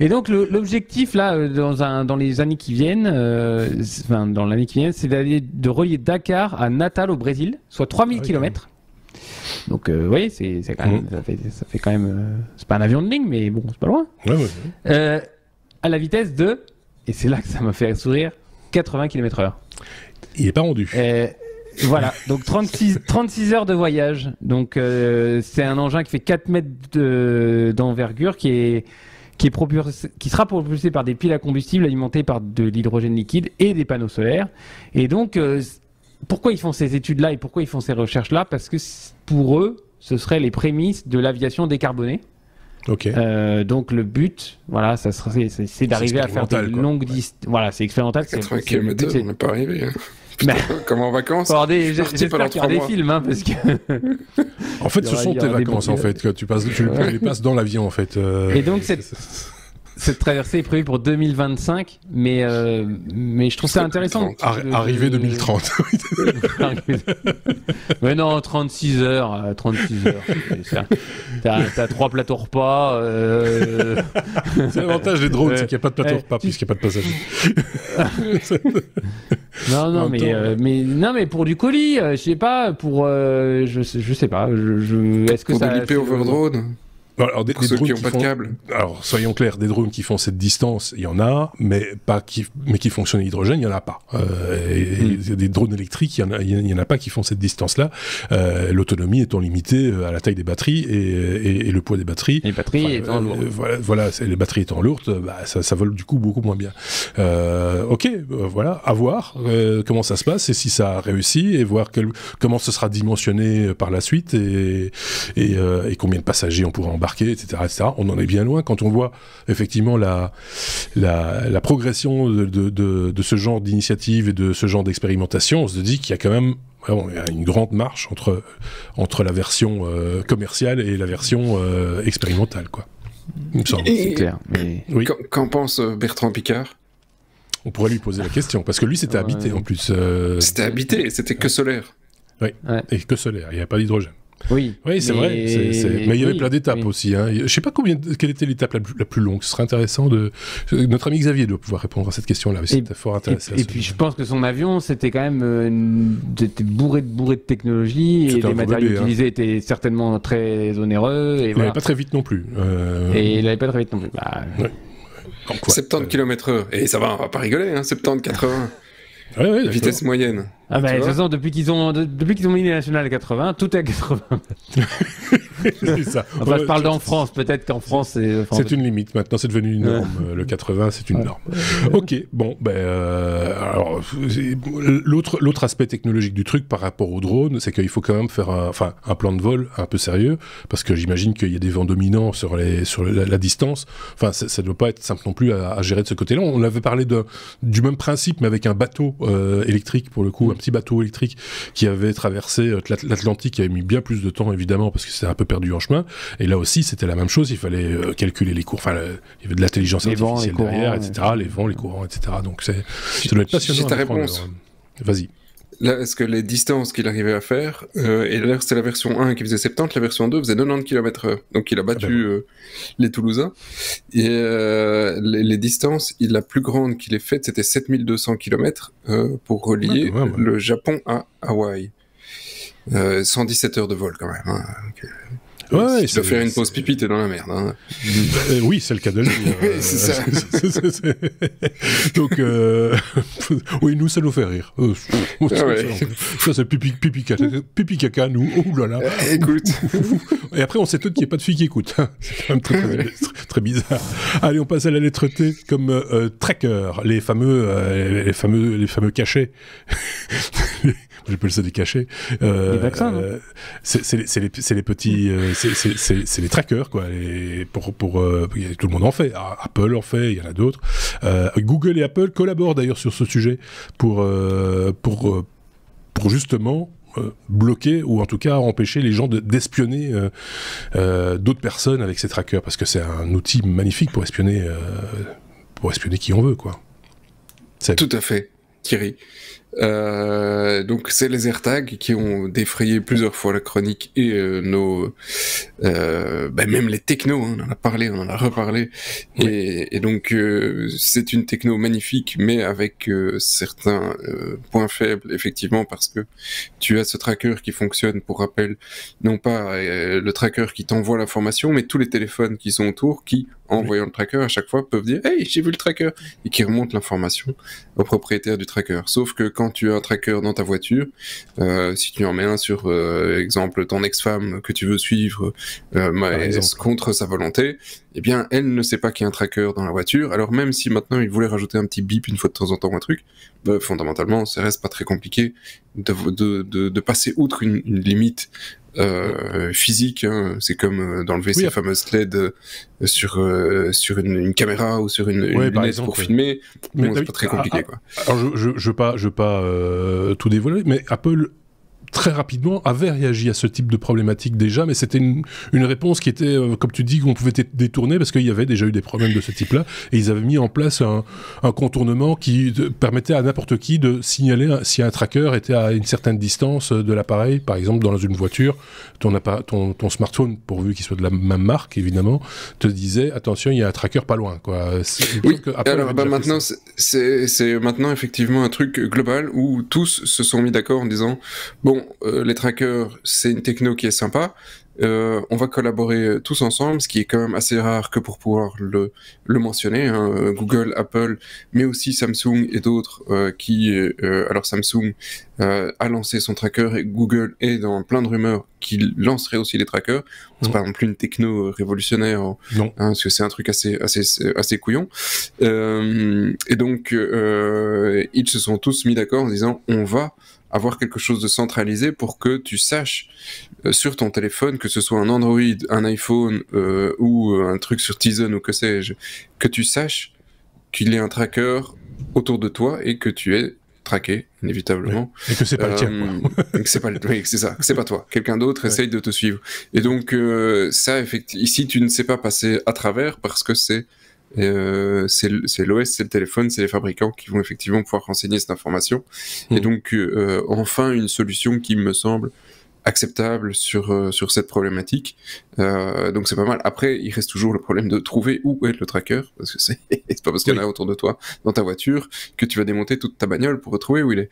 Et donc, l'objectif, là, dans les années qui viennent, dans l'année qui vient, c'est de relier Dakar à Natal, au Brésil, soit 3000 km. Donc, vous voyez, c'est quand même, ça fait quand même. C'est pas un avion de ligne, mais bon, c'est pas loin. À la vitesse de, et c'est là que ça m'a fait sourire, 80 km/h. Il n'est pas rendu. Voilà, donc 36 heures de voyage. Donc, c'est un engin qui fait 4 mètres d'envergure, qui sera propulsé par des piles à combustible alimentées par de l'hydrogène liquide et des panneaux solaires. Et donc, pourquoi ils font ces études-là et pourquoi ils font ces recherches-là? Parce que pour eux, ce seraient les prémices de l'aviation décarbonée. Donc le but, voilà, c'est d'arriver à faire des longues distances. Voilà, c'est expérimental. 80 km/h, on n'est pas arrivé. Hein. Putain, comme en vacances. J'espère qu'il y aura des films, hein, parce que. En fait, ce sont tes vacances, en fait, que tu les passes dans l'avion, en fait. Et donc cette traversée est prévue pour 2025, mais je trouve ça intéressant. Arrivé 2030. Mais non, 36 heures. T'as 3 plateaux repas. C'est l'avantage des drones, c'est qu'il n'y a pas de plateau repas, puisqu'il n'y a pas de passagers. Non, mais pour du colis, je sais pas, je sais pas. Est-ce que pour ça. Pour de l'IP over drone. Alors, des ceux drones qui n'ont pas de câble. Alors, soyons clairs, des drones qui font cette distance, il y en a, mais qui fonctionnent à hydrogène, il n'y en a pas. Des drones électriques, il y en a pas qui font cette distance-là. L'autonomie étant limitée à la taille des batteries et le poids des batteries. Les batteries étant lourdes. Voilà, les batteries étant lourdes, ça vole du coup beaucoup moins bien. Voilà, à voir comment ça se passe et si ça a réussi et voir comment ce sera dimensionné par la suite et combien de passagers on pourra embarquer, etc. On en est bien loin quand on voit effectivement la progression de ce genre d'initiative et de ce genre d'expérimentation. On se dit qu'il y a quand même une grande marche entre la version commerciale et la version expérimentale, quoi. Il me semble. C'est clair. Mais... Oui. Qu'en pense Bertrand Piccard? On pourrait lui poser la question, parce que lui c'était habité en plus. C'était habité, c'était que solaire. Oui, et que solaire, il n'y avait pas d'hydrogène. Oui, c'est vrai. Mais il y avait plein d'étapes aussi. Hein. Je ne sais pas quelle était l'étape la plus longue. Ce serait intéressant Notre ami Xavier doit pouvoir répondre à cette question-là. C'était fort intéressant. Et puis je pense que son avion, c'était quand même bourré de technologie et les matériaux utilisés étaient certainement très onéreux. Il n'allait pas très vite non plus. Et il n'allait pas très vite non plus. Ouais. 70 km/h. Et ça va, on va pas rigoler, hein, 70-80. Ouais, vitesse moyenne. De toute façon, depuis qu'ils ont mis les nationales à 80, tout est à 80. C'est ça. Enfin, je parle d'en France, peut-être qu'en France, c'est une limite. Maintenant, c'est devenu une norme. Le 80, c'est une norme. Ok, bon, alors, l'autre aspect technologique du truc par rapport au drone, c'est qu'il faut quand même faire un plan de vol un peu sérieux, parce que j'imagine qu'il y a des vents dominants sur la distance. Enfin, ça ne doit pas être simple non plus à gérer de ce côté-là. On avait parlé du même principe, mais avec un bateau électrique, pour le coup, un petit bateau électrique qui avait traversé l'Atlantique, qui avait mis bien plus de temps, évidemment, parce que c'était un peu perdu en chemin. Et là aussi, c'était la même chose. Il fallait calculer les cours. Enfin, il y avait de l'intelligence artificielle derrière, etc. Les vents, les courants, etc. Donc, ça doit être passionnant. J'ai ta réponse. Vas-y. là, ce que les distances qu'il arrivait à faire, et là c'était la version 1 qui faisait 70, la version 2 faisait 90 km/h. Donc il a battu les Toulousains. Et les distances, la plus grande qu'il ait faite, c'était 7200 km pour relier le Japon à Hawaï. 117 heures de vol quand même. Hein. Ouais, si tu dois faire une pause pipi, t'es dans la merde. Hein. Oui, c'est le cas de le dire. C'est ça. Donc, oui, nous, ça nous fait rire. Ça, c'est pipi caca, nous. Oh là là. Écoute. Et après, on s'étonne qu'il n'y ait pas de filles qui écoutent. C'est quand même très bizarre. Allez, on passe à la lettre T comme tracker, les fameux cachets. J'appelle ça des cachets. Les vaccins, non c'est les petits, c'est les trackers, quoi. Tout le monde en fait. Apple en fait, il y en a d'autres. Google et Apple collaborent d'ailleurs sur ce sujet pour justement bloquer ou en tout cas empêcher les gens d'espionner d'autres personnes avec ces trackers, parce que c'est un outil magnifique pour espionner qui on veut, quoi. Tout à fait, Thierry. Donc c'est les AirTags qui ont défrayé plusieurs fois la chronique et même les technos, hein, on en a parlé, on en a reparlé, oui. Et donc c'est une techno magnifique, mais avec certains points faibles, effectivement, parce que tu as ce tracker qui fonctionne, pour rappel, non pas le tracker qui t'envoie l'information, mais tous les téléphones qui sont autour, qui, en voyant le tracker, à chaque fois peuvent dire « Hey, j'ai vu le tracker !» et qui remontent l'information au propriétaire du tracker. Sauf que quand tu as un tracker dans ta voiture, si tu en mets un sur, exemple, ton ex-femme que tu veux suivre contre sa volonté, eh bien, elle ne sait pas qu'il y a un tracker dans la voiture. Alors même si maintenant, il voulait rajouter un petit bip une fois de temps en temps, un truc, fondamentalement, ça reste pas très compliqué de passer outre une limite physique, hein. C'est comme d'enlever ces fameuses LED sur une caméra ou sur une lunette pour filmer. Bon, c'est pas très compliqué, quoi. Alors je veux pas tout dévoiler, mais Apple très rapidement avait réagi à ce type de problématique déjà, mais c'était une réponse qui était, comme tu dis, qu'on pouvait détourner parce qu'il y avait déjà eu des problèmes de ce type-là, et ils avaient mis en place un contournement qui permettait à n'importe qui de signaler si un tracker était à une certaine distance de l'appareil. Par exemple, dans une voiture, ton smartphone, pourvu qu'il soit de la même marque, évidemment, te disait attention, il y a un tracker pas loin, quoi. Oui, alors maintenant, c'est maintenant effectivement un truc global où tous se sont mis d'accord en disant bon, les trackers, c'est une techno qui est sympa, on va collaborer tous ensemble, ce qui est quand même assez rare que pour pouvoir le mentionner, hein. Google, Apple, mais aussi Samsung et d'autres alors Samsung a lancé son tracker et Google est dans plein de rumeurs qu'il lancerait aussi les trackers. C'est pas non plus une techno révolutionnaire, non. Hein, parce que c'est un truc assez couillon. Et donc, ils se sont tous mis d'accord en disant on va avoir quelque chose de centralisé pour que tu saches sur ton téléphone, que ce soit un Android, un iPhone ou un truc sur Tizen ou que sais-je, que tu saches qu'il y a un tracker autour de toi et que tu es traqué, inévitablement. Oui. Et que c'est pas le tien, quoi. Oui, c'est ça, que c'est pas toi. Quelqu'un d'autre essaye de te suivre. Et donc, ça, effectivement, ici, tu ne sais pas passer à travers parce que c'est l'OS, c'est le téléphone, c'est les fabricants qui vont effectivement pouvoir renseigner cette information. Et donc, enfin, une solution qui me semble acceptable sur cette problématique. Donc c'est pas mal. Après, il reste toujours le problème de trouver où est le tracker, parce que c'est pas parce qu'il y en a autour de toi dans ta voiture que tu vas démonter toute ta bagnole pour retrouver où il est.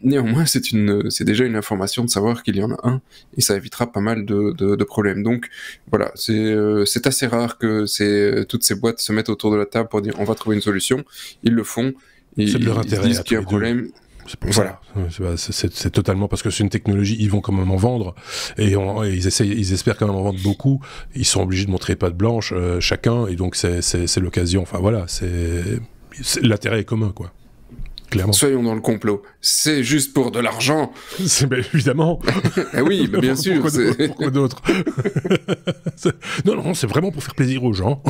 Néanmoins, c'est déjà une information de savoir qu'il y en a un, et ça évitera pas mal de problèmes. Donc voilà, c'est assez rare que toutes ces boîtes se mettent autour de la table pour dire on va trouver une solution. Ils le font. C'est de leur intérêt. Ils disent qu'il y a un problème. C'est pour ça. C'est totalement parce que c'est une technologie, ils vont quand même en vendre et ils espèrent quand même en vendre beaucoup. Ils sont obligés de montrer patte blanche chacun, et donc c'est l'occasion. Enfin voilà, l'intérêt est commun, quoi. Clairement. Soyons dans le complot. C'est juste pour de l'argent. Évidemment. Oui, bien sûr. Pourquoi d'autre? Non, c'est vraiment pour faire plaisir aux gens.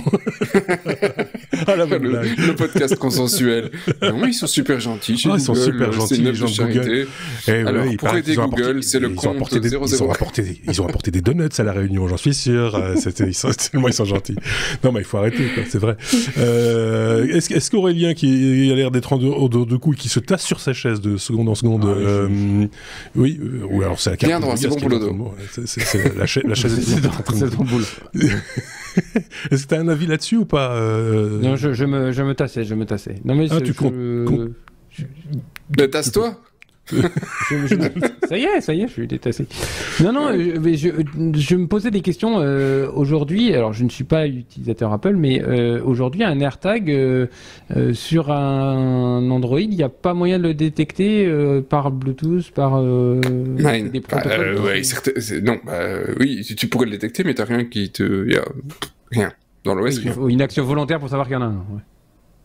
Le podcast consensuel. Non, ils sont super gentils chez Google. Ils sont super gentils, les gens de Google. Alors, pour aider Google, c'est le compte 00. Ils ont apporté des donuts à la réunion, j'en suis sûr. Tellement ils sont gentils. Non, mais il faut arrêter, quoi, c'est vrai. Est-ce qu'Aurélien, qui a l'air d'être en dehors de coup, beaucoup et qui se tasse sur sa chaise de seconde en seconde. Oui, ou alors c'est la carte. Bien droit, c'est bon pour le dos. C'est la chaise. C'est ton boulot. Est-ce que tu as un avis là-dessus ou pas Non, je me tassais. Non, mais tu comptes. Tasse-toi. Ça y est, je suis détassé. Non, mais je me posais des questions aujourd'hui. Alors, je ne suis pas utilisateur Apple, mais aujourd'hui, un AirTag sur un Android, il n'y a pas moyen de le détecter par Bluetooth, par des protocoles. Oui, tu pourrais le détecter, mais t'as rien qui te, y a rien dans l'OS. Il faut une action volontaire pour savoir qu'il y en a un. Ouais.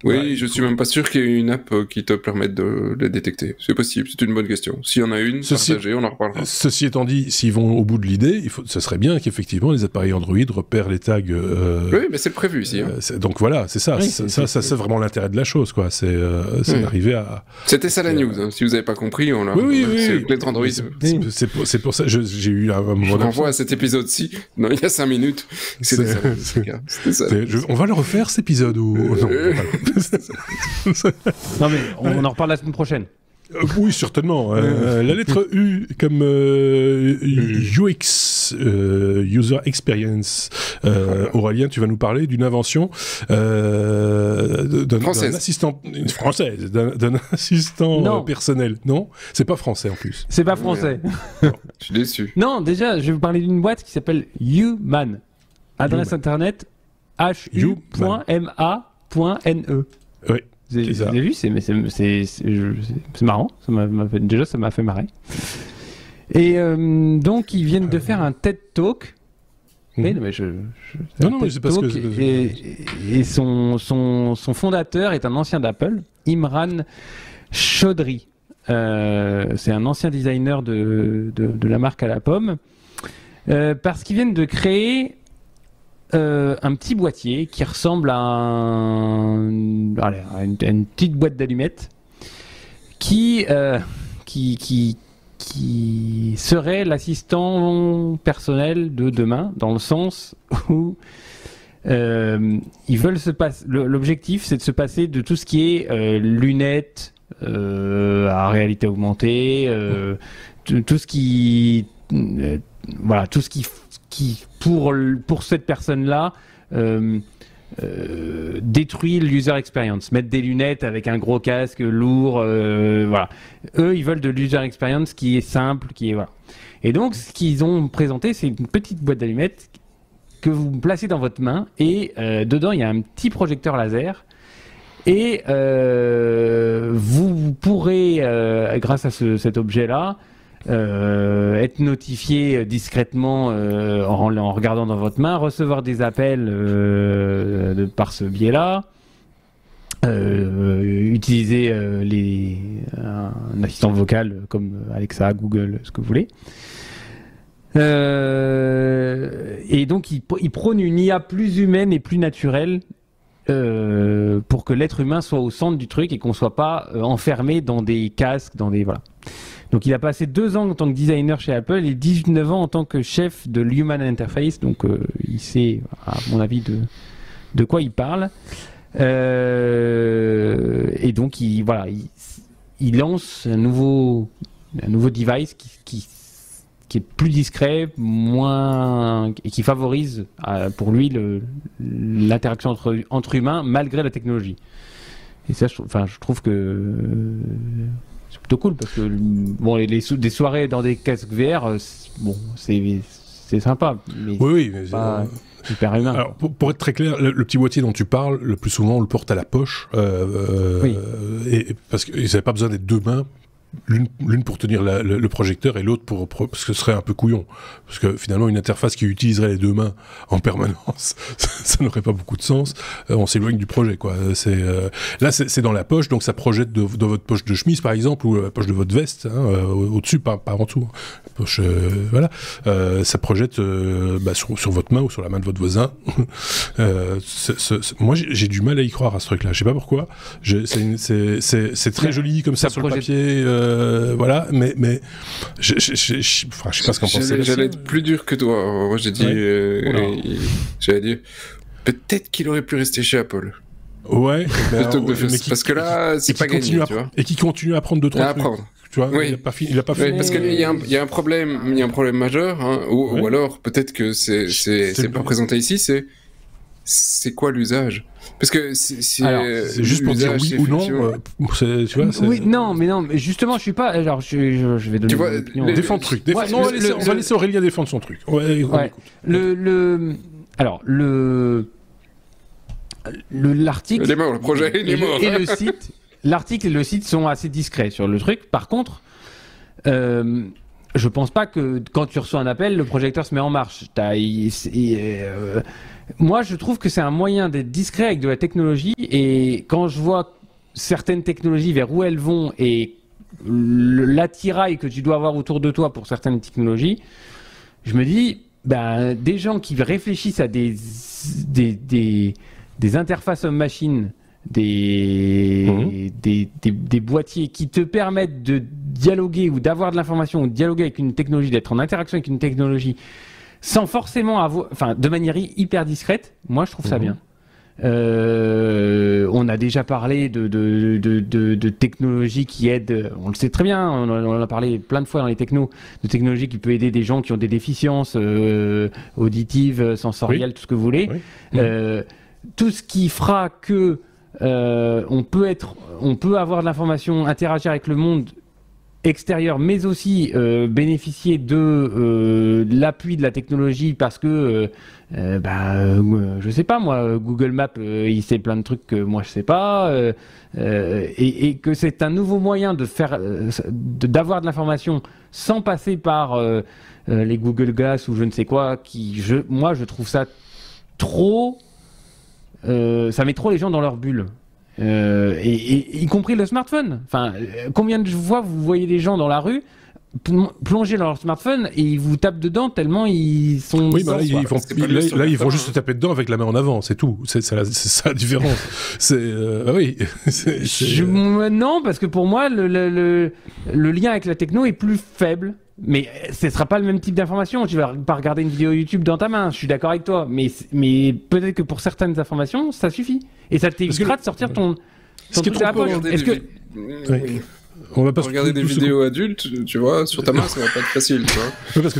Oui, je suis même pas sûr qu'il y ait une app qui te permette de le détecter. C'est possible, c'est une bonne question. S'il y en a une, partagez, on en reparlera. Ceci étant dit, s'ils vont au bout de l'idée, ce serait bien qu'effectivement les appareils Android repèrent les tags. Oui, mais c'est prévu ici. Donc voilà, c'est ça. Oui, c'est vraiment l'intérêt de la chose, quoi. C'est d'arriver à. C'était ça la news. Hein. Si vous n'avez pas compris, on l'a. Oui. C'est les Android. C'est pour ça. J'ai eu un moment. Je renvoie à cet épisode-ci. Non, il y a 5 minutes. C'était ça. On va le refaire cet épisode ou non. Non mais on en reparle la semaine prochaine. Oui, certainement. La lettre U comme UX, User Experience. Aurélien, tu vas nous parler d'une invention d'un assistant française, d'un assistant personnel. Non, c'est pas français en plus. C'est pas français. Je suis déçu. Non, déjà, je vais vous parler d'une boîte qui s'appelle Human. Adresse internet hu.ma.ne. Oui. Vous avez vu, c'est marrant. Ça m'a fait marrer. Et donc, ils viennent de faire un TED Talk. Mais mais c'est parce que... Et son fondateur est un ancien d'Apple, Imran Chaudhry. C'est un ancien designer de la marque à la pomme. Parce qu'ils viennent de créer un petit boîtier qui ressemble à une petite boîte d'allumettes qui serait l'assistant personnel de demain, dans le sens où ils veulent l'objectif, c'est de se passer de tout ce qui est lunettes à réalité augmentée, tout ce qui pour cette personne-là détruit l'user experience, mettre des lunettes avec un gros casque lourd, voilà. Eux, ils veulent de l'user experience qui est simple, voilà. Et donc, ce qu'ils ont présenté, c'est une petite boîte d'allumettes que vous placez dans votre main et dedans, il y a un petit projecteur laser. Et vous pourrez, grâce à cet objet-là, être notifié discrètement en regardant dans votre main, recevoir des appels par ce biais-là, utiliser un assistant vocal comme Alexa, Google, ce que vous voulez. Et donc il prône une IA plus humaine et plus naturelle pour que l'être humain soit au centre du truc et qu'on soit pas enfermé dans des casques, voilà. Donc il a passé 2 ans en tant que designer chez Apple et 19 ans en tant que chef de l'Human Interface. Donc il sait, à mon avis, de quoi il parle. Et donc il lance un nouveau device qui est plus discret, et qui favorise pour lui l'interaction entre humains malgré la technologie. Et ça, je trouve que c'est plutôt cool parce que des soirées dans des casques VR, c'est sympa, mais oui, c'est pas hyper humain. Alors, pour être très clair, le petit boîtier dont tu parles, le plus souvent on le porte à la poche, oui. Et parce qu'ils n'avaient pas besoin d'être 2 mains. L'une pour tenir le projecteur et l'autre parce que ce serait un peu couillon. Parce que finalement, une interface qui utiliserait les 2 mains en permanence, ça n'aurait pas beaucoup de sens. On s'éloigne du projet, quoi. Là, c'est dans la poche, donc ça projette dans votre poche de chemise, par exemple, ou la poche de votre veste, au-dessus, pas en dessous. Poche, voilà. Ça projette sur votre main ou sur la main de votre voisin. Moi, j'ai du mal à y croire à ce truc-là. Je sais pas pourquoi. C'est très joli comme ça sur le papier. Voilà, mais je sais pas ce qu'en pensez. J'allais être plus dur que toi. Moi, j'ai dit, j'allais dire, peut-être qu'il aurait pu rester chez Apple. Ouais. Plutôt que de faire... Parce que là, c'est pas gagné, tu vois. Et qui continue à apprendre 2-3 trucs. Tu vois, oui. Il a pas fini. Parce qu'il y a un problème majeur, hein, ou alors peut-être que c'est pas présenté ici, c'est quoi l'usage? Parce que c'est juste pour dire oui ou non. Tu vois, oui, non, mais justement, je suis pas. Alors, je vais donner. Tu vois, défends le truc. On va laisser Aurélien défendre son truc. L'article. Il est mort, le projet, il est mort. Et le site. L'article et le site sont assez discrets sur le truc. Par contre, je pense pas que quand tu reçois un appel, le projecteur se met en marche. Moi, je trouve que c'est un moyen d'être discret avec de la technologie. Et quand je vois certaines technologies vers où elles vont et l'attirail que tu dois avoir autour de toi pour certaines technologies, je me dis, des gens qui réfléchissent à des interfaces homme-machine, des boîtiers qui te permettent de dialoguer ou d'avoir de l'information ou de dialoguer avec une technologie, d'être en interaction avec une technologie sans forcément avoir, de manière hyper discrète, moi je trouve ça bien. On a déjà parlé de technologies qui aident, on le sait très bien, on en a parlé plein de fois dans les technos, de technologies qui peut aider des gens qui ont des déficiences auditives, sensorielles, tout ce que vous voulez. Tout ce qui fera que on peut avoir de l'information, interagir avec le monde extérieur, mais aussi bénéficier de l'appui de la technologie parce que, je sais pas moi, Google Maps, il sait plein de trucs que moi je sais pas, et que c'est un nouveau moyen d'avoir de l'information sans passer par les Google Glass ou je ne sais quoi, moi je trouve ça trop... ça met trop les gens dans leur bulle. Et y compris le smartphone. Combien de fois vous voyez des gens dans la rue plonger dans leur smartphone et ils vous tapent dedans tellement ils sont... Oui, là, ils vont juste se taper dedans avec la main en avant, c'est tout. C'est ça la différence. Non, parce que pour moi, le lien avec la techno est plus faible. Mais ce ne sera pas le même type d'information. Tu vas pas regarder une vidéo YouTube dans ta main, je suis d'accord avec toi. Mais peut-être que pour certaines informations, ça suffit. Et ça t'évitera de sortir ton truc de la poche. On va pas regarder des vidéos adultes, tu vois, sur ta main, ça va pas être facile, tu vois. Oui, parce que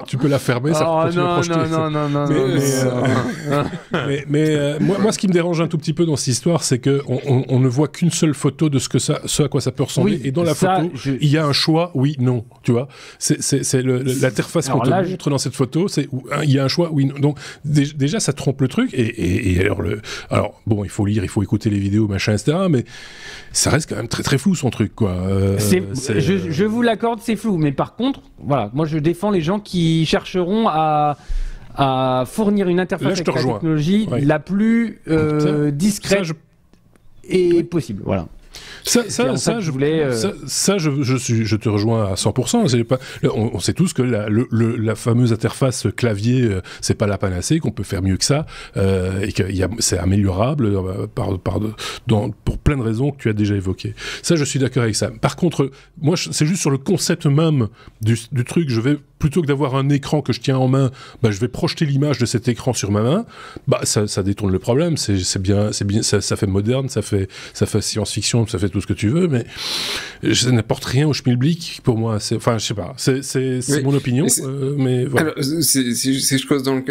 tu peux la fermer, ça continue à projeter. Non. Moi, ce qui me dérange un tout petit peu dans cette histoire, c'est que on ne voit qu'une seule photo de ce à quoi ça peut ressembler, et dans la photo, il y a un choix, oui, non, tu vois. C'est l'interface qu'on te montre dans cette photo, il y a un choix, oui, non. Donc déjà, ça trompe le truc, et alors bon, il faut lire, il faut écouter les vidéos, machin, etc. Mais ça reste quand même très très flou son truc, quoi. Je vous l'accorde, c'est flou, mais par contre, voilà, moi je défends les gens qui chercheront à fournir une interface avec la technologie la plus discrète et possible. Voilà. Je te rejoins à 100%. On sait tous que la fameuse interface clavier, c'est pas la panacée, qu'on peut faire mieux que ça, et que c'est améliorable pour plein de raisons que tu as déjà évoquées. Ça, je suis d'accord avec ça. Par contre, moi, c'est juste sur le concept même du truc. Plutôt que d'avoir un écran que je tiens en main, je vais projeter l'image de cet écran sur ma main. Ça détourne le problème. C'est bien, ça fait moderne, ça fait science-fiction, ça fait tout ce que tu veux, mais ça n'apporte rien au schmilblick pour moi. Je sais pas. C'est mon opinion, mais voilà. Alors, si je cause dans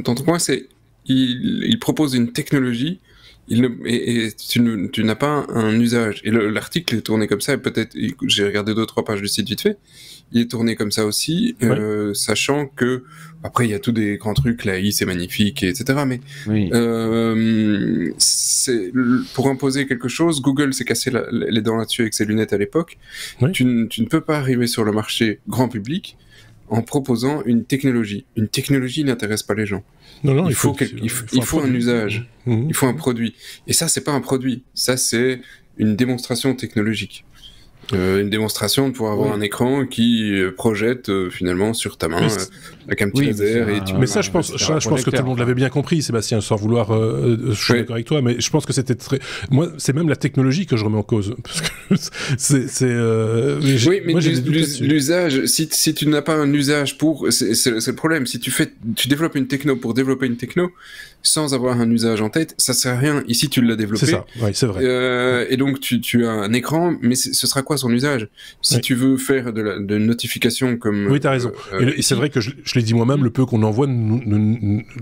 ton point, c'est il propose une technologie. Et tu n'as pas un usage. Et l'article est tourné comme ça, et peut-être, j'ai regardé 2-3 pages du site vite fait, il est tourné comme ça aussi, sachant que, après il y a tous des grands trucs, l'AI c'est magnifique, etc. Mais pour imposer quelque chose, Google s'est cassé les dents là-dessus avec ses lunettes à l'époque. Tu ne peux pas arriver sur le marché grand public en proposant une technologie. Une technologie n'intéresse pas les gens. Non, il faut un usage, il faut un produit. Et ça, c'est pas un produit, ça c'est une démonstration technologique. une démonstration de pouvoir avoir un écran qui projette finalement sur ta main avec un petit laser. Mais ça, je pense que tout le monde l'avait bien compris, Sébastien, sans vouloir... je suis d'accord avec toi, mais je pense que c'était très... Moi, c'est même la technologie que je remets en cause. Parce que oui, mais l'usage, si tu n'as pas un usage pour... C'est le problème. Si tu développes une techno pour développer une techno, sans avoir un usage en tête, ça sert à rien. Ici, tu l'as développé. C'est ça, oui, c'est vrai. Et donc, tu as un écran, mais ce sera quoi son usage? Si tu veux faire de notification comme... Oui, t'as raison. Et c'est vrai que je l'ai dit moi-même, le peu qu'on envoie,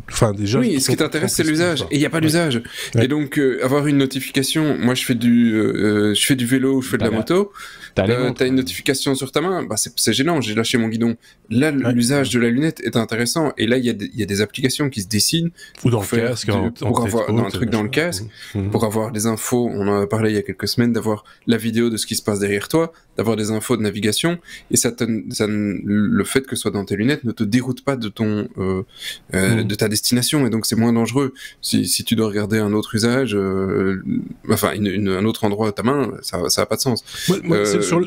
enfin, déjà... Oui, ce qui t'intéresse, c'est l'usage. Et il n'y a pas d'usage. Ouais. Et donc, avoir une notification... Moi, je fais du vélo, je fais de la moto. T'as une notification sur ta main, c'est gênant, j'ai lâché mon guidon. Là, l'usage de la lunette est intéressant. Et là, il y a des applications qui se dessinent. Ou dans le casque, pour avoir un truc dans le casque, pour avoir des infos. On en a parlé il y a quelques semaines, d'avoir la vidéo de ce qui se passe derrière toi, d'avoir des infos de navigation. Et le fait que ce soit dans tes lunettes ne te déroute pas de de ta destination. Et donc, c'est moins dangereux. Si tu dois regarder un autre usage, un autre endroit à ta main, ça n'a pas de sens.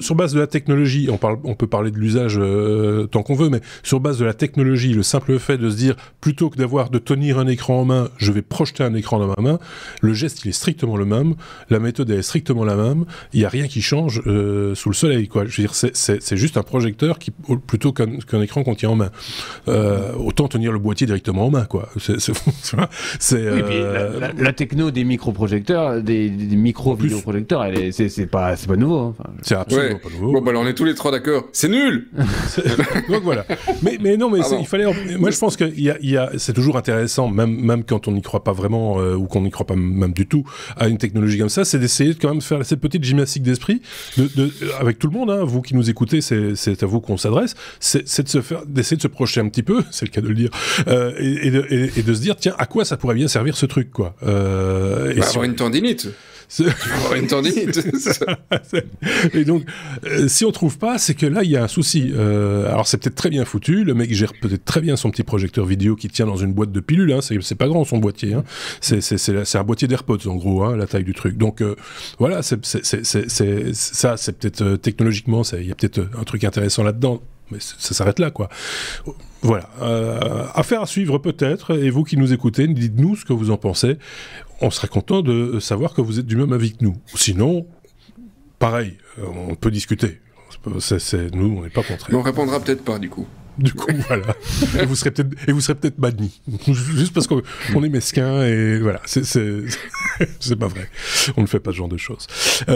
Sur base de la technologie, on peut parler de l'usage tant qu'on veut, mais sur base de la technologie, le simple fait de se dire, plutôt que de tenir un écran en main, je vais projeter un écran dans ma main, le geste, il est strictement le même, la méthode est strictement la même, il n'y a rien qui change sous le soleil, quoi. Je veux dire, c'est juste un projecteur plutôt qu'un écran qu'on tient en main. Autant tenir le boîtier directement en main, quoi. La techno des microprojecteurs, des micro-vidéoprojecteurs, c'est pas nouveau. Hein. Enfin, c'est absolument pas nouveau. Bon, alors on est tous les trois d'accord. C'est nul. Donc voilà. Mais non, mais il fallait. Moi, je pense que c'est toujours intéressant, même quand on n'y croit pas vraiment ou qu'on n'y croit pas même du tout à une technologie comme ça, c'est d'essayer de quand même faire cette petite gymnastique d'esprit avec tout le monde. Hein, vous qui nous écoutez, c'est à vous qu'on s'adresse. C'est d'essayer de se projeter un petit peu, c'est le cas de le dire, et de se dire tiens, à quoi ça pourrait bien servir ce truc, quoi. Avoir une tendinite. Une tendinite. Et donc, si on trouve pas, c'est que là, il y a un souci. Alors, c'est peut-être très bien foutu. Le mec gère peut-être très bien son petit projecteur vidéo qui tient dans une boîte de pilules. Hein. C'est pas grand son boîtier. Hein. C'est un boîtier d'AirPods, en gros, hein, la taille du truc. Donc, voilà, ça, c'est peut-être technologiquement, il y a peut-être un truc intéressant là-dedans. Mais ça s'arrête là, quoi. Voilà. Affaire à suivre peut-être. Et vous qui nous écoutez, dites-nous ce que vous en pensez. On serait content de savoir que vous êtes du même avis que nous. Sinon, pareil, on peut discuter. Nous, on n'est pas contraire. Mais on répondra peut-être pas, du coup. Du coup, voilà. Et vous serez peut-être banni. Juste parce qu'on est mesquin et voilà. C'est pas vrai. On ne fait pas ce genre de choses. Je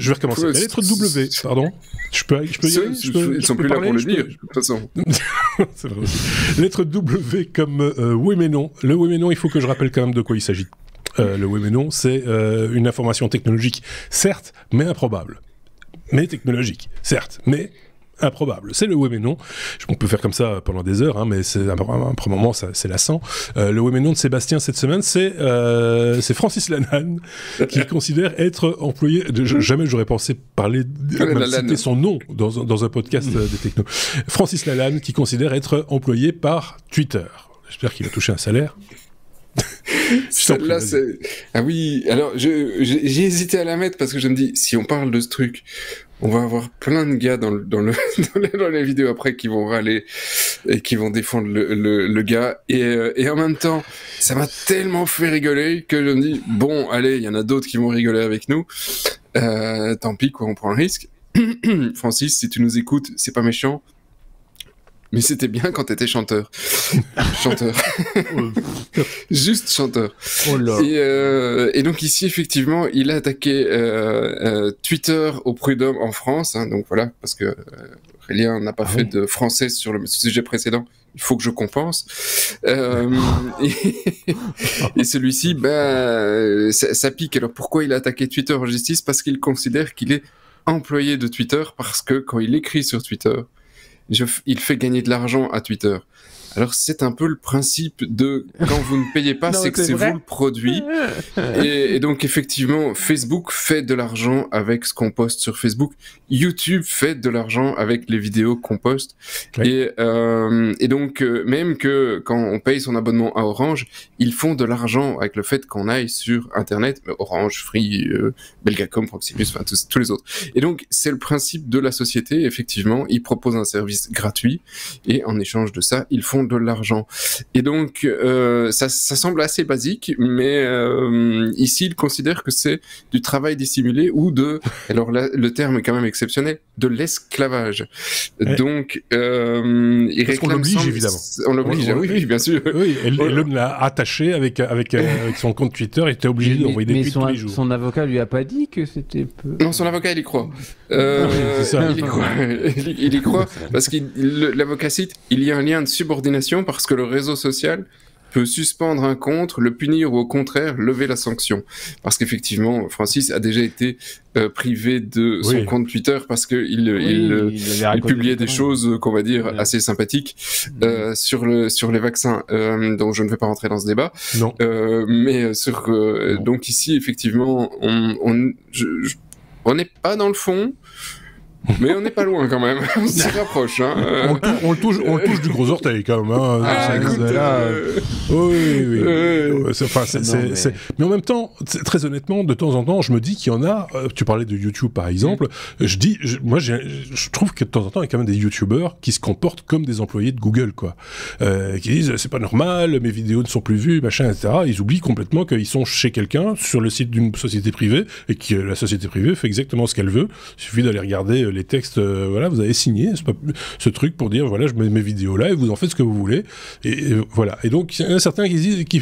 vais recommencer. La lettre W, pardon. Je peux y aller? Ils sont plus là pour le dire, de toute façon. C'est vrai aussi. Lettre W comme oui mais non. Le oui mais non, il faut que je rappelle quand même de quoi il s'agit. Le oui mais non, c'est une information technologique, certes, mais improbable. Mais technologique, certes, mais improbable. C'est le oui mais non. On peut faire comme ça pendant des heures, hein, mais c'est un moment, c'est lassant. Le oui mais non de Sébastien cette semaine, c'est Francis Lalanne qui considère être employé. Jamais j'aurais pensé citer son nom dans un podcast des technos. Francis Lalanne qui considère être employé par Twitter. J'espère qu'il a touché un salaire. Celle-là, c'est... Ah oui, alors j'ai hésité à la mettre parce que je me dis, si on parle de ce truc, on va avoir plein de gars dans la vidéo après qui vont râler et qui vont défendre le gars. Et en même temps, ça m'a tellement fait rigoler que je me dis, bon, allez, il y en a d'autres qui vont rigoler avec nous. Tant pis, quoi, on prend le risque. Francis, si tu nous écoutes, c'est pas méchant. Mais c'était bien quand t'étais chanteur. Chanteur. Juste chanteur. Oh là. Et donc ici, effectivement, il a attaqué Twitter au prud'homme en France. Hein, donc voilà, parce que Aurélien n'a pas fait de français sur le sujet précédent. Il faut que je compense. Et celui-ci, ça pique. Alors pourquoi il a attaqué Twitter en justice? Parce qu'il considère qu'il est employé de Twitter, parce que quand il écrit sur Twitter, il fait gagner de l'argent à Twitter. Alors c'est un peu le principe de quand vous ne payez pas, c'est que c'est vous le produit. Et donc effectivement, Facebook fait de l'argent avec ce qu'on poste sur Facebook. YouTube fait de l'argent avec les vidéos qu'on poste. Et donc même que quand on paye son abonnement à Orange, ils font de l'argent avec le fait qu'on aille sur Internet, Orange, Free, Belgacom, Proximus, enfin tous les autres. Et donc c'est le principe de la société. Effectivement, ils proposent un service gratuit et en échange de ça, ils font de l'argent. Et donc, ça semble assez basique, mais ici, ils considèrent que c'est du travail dissimulé ou alors là, le terme est quand même exceptionnel, de l'esclavage. Donc, ils réclament... qu'on l'oblige, évidemment. On l'oblige, oui, bien sûr. Oui, et l'homme l'a attaché avec son compte Twitter, il était obligé d'envoyer des tweets tous les jours. Son avocat lui a pas dit que c'était peu... Non, son avocat, il y croit. C'est ça. Il y croit, parce que l'avocat cite, il y a un lien de subordination parce que le réseau social peut suspendre un compte, le punir ou au contraire lever la sanction. Parce qu'effectivement, Francis a déjà été privé de son compte Twitter parce qu'il publiait des choses qu'on va dire assez sympathiques sur les vaccins. Donc je ne vais pas rentrer dans ce débat. Non. Mais donc ici, effectivement, on n'est pas dans le fond. Mais on n'est pas loin quand même, on s'y rapproche. Hein. On le touche du gros orteil quand même. Hein. Oui. Mais en même temps, très honnêtement, de temps en temps, je me dis qu'il y en a. Tu parlais de YouTube par exemple. Je trouve que de temps en temps, il y a quand même des YouTubeurs qui se comportent comme des employés de Google, quoi. Qui disent c'est pas normal, mes vidéos ne sont plus vues, machin, etc. Ils oublient complètement qu'ils sont chez quelqu'un sur le site d'une société privée et que la société privée fait exactement ce qu'elle veut. Il suffit d'aller regarder les textes, voilà, vous avez signé ce truc pour dire, voilà, je mets mes vidéos là et vous en faites ce que vous voulez. Et voilà. Et donc, il y en a certains qui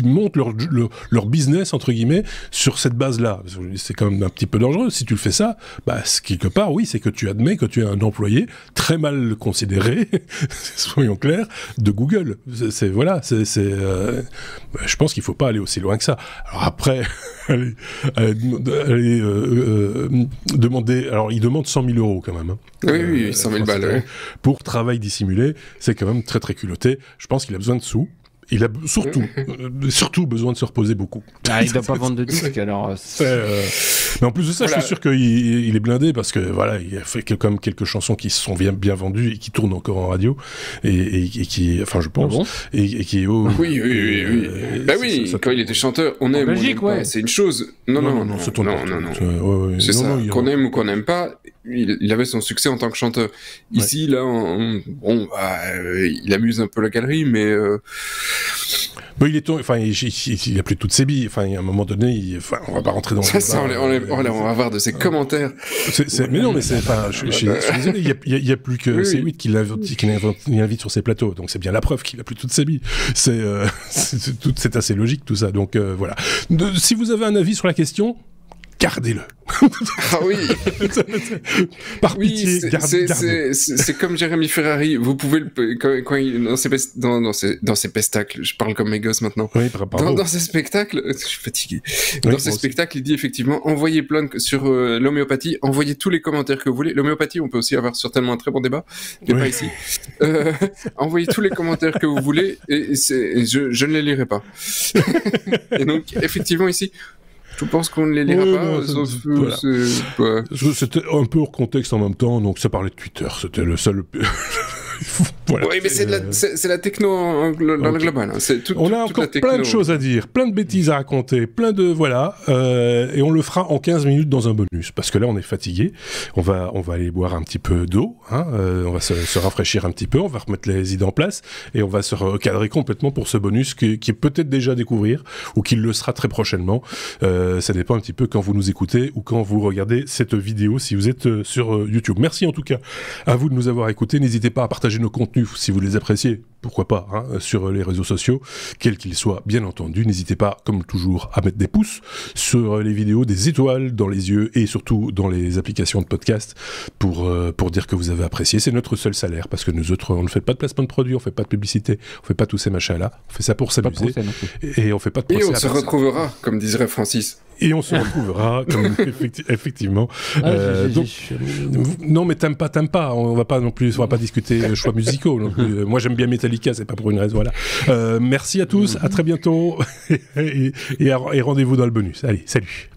montent leur business, entre guillemets, sur cette base-là. C'est quand même un petit peu dangereux. Si tu le fais ça, quelque part, oui, c'est que tu admets que tu es un employé très mal considéré, soyons clairs, de Google. Je pense qu'il ne faut pas aller aussi loin que ça. Alors après, demander... Alors, il demande 100 000 € quand même. Hein. Oui, 100 000 balles. Pour travail dissimulé, c'est quand même très, très culotté. Je pense qu'il a besoin de sous. Il a surtout besoin de se reposer beaucoup. Il ne doit pas vendre de disques, alors... Mais en plus de ça, je suis sûr qu'il est blindé, parce que voilà, il a fait quand même quelques chansons qui se sont bien vendues et qui tournent encore en radio, et qui, enfin je pense, et qui... Oui. Quand il était chanteur, on aime, Belgique, c'est une chose. Non, c'est ça, qu'on aime ou qu'on n'aime pas, il avait son succès en tant que chanteur. Ici, là, il amuse un peu la galerie, mais... il a plus toutes ses billes. Enfin, il y a un moment donné, on va pas rentrer dans on va voir de ses commentaires. Mais non, mais c'est pas. Je suis désolé. Il y a plus que C8 qui l'invite sur ses plateaux. Donc c'est bien la preuve qu'il a plus toutes ses billes. C'est assez logique tout ça. Donc voilà. Si vous avez un avis sur la question, gardez-le. Ah oui. Par pitié, gardez. C'est comme Jérémy Ferrari. Vous pouvez quand il dans ses spectacles. Je parle comme mes gosses maintenant. Oui, dans ses spectacles, je suis fatigué. Dans ses spectacles, il dit effectivement envoyez sur l'homéopathie, envoyez tous les commentaires que vous voulez. L'homéopathie, on peut aussi avoir certainement un très bon débat, mais pas ici. Envoyez tous les commentaires que vous voulez et je ne les lirai pas. Et donc effectivement ici. Je pense qu'on ne les lira pas. C'était un peu hors contexte en même temps, donc ça parlait de Twitter, c'était le seul... Voilà. Oui, mais c'est la techno dans le global. Hein. On a encore plein de choses à dire, plein de bêtises à raconter, plein de... Voilà. Et on le fera en 15 minutes dans un bonus, parce que là, on est fatigué. On va aller boire un petit peu d'eau, hein. On va se rafraîchir un petit peu, on va remettre les idées en place, et on va se recadrer complètement pour ce bonus qui est peut-être déjà à découvrir, ou qui le sera très prochainement. Ça dépend un petit peu quand vous nous écoutez, ou quand vous regardez cette vidéo, si vous êtes sur YouTube. Merci en tout cas à vous de nous avoir écoutés. N'hésitez pas à partager nos contenus si vous les appréciez. pourquoi pas, sur les réseaux sociaux, quels qu'ils soient, bien entendu. N'hésitez pas, comme toujours, à mettre des pouces sur les vidéos, des étoiles dans les yeux et surtout dans les applications de podcast pour dire que vous avez apprécié. C'est notre seul salaire, parce que nous autres, on ne fait pas de placement de produits, on ne fait pas de publicité, on ne fait pas tous ces machins-là. On fait ça pour s'amuser. Et on ne fait pas de procès. Et on se retrouvera, comme dirait Francis. Et on se retrouvera, comme effectivement. Non, mais t'aimes pas. On va pas discuter choix musicaux. Non plus. Moi, j'aime bien Metallica, c'est pas pour une raison. Voilà. Merci à tous, à très bientôt, et rendez-vous dans le bonus. Allez, salut.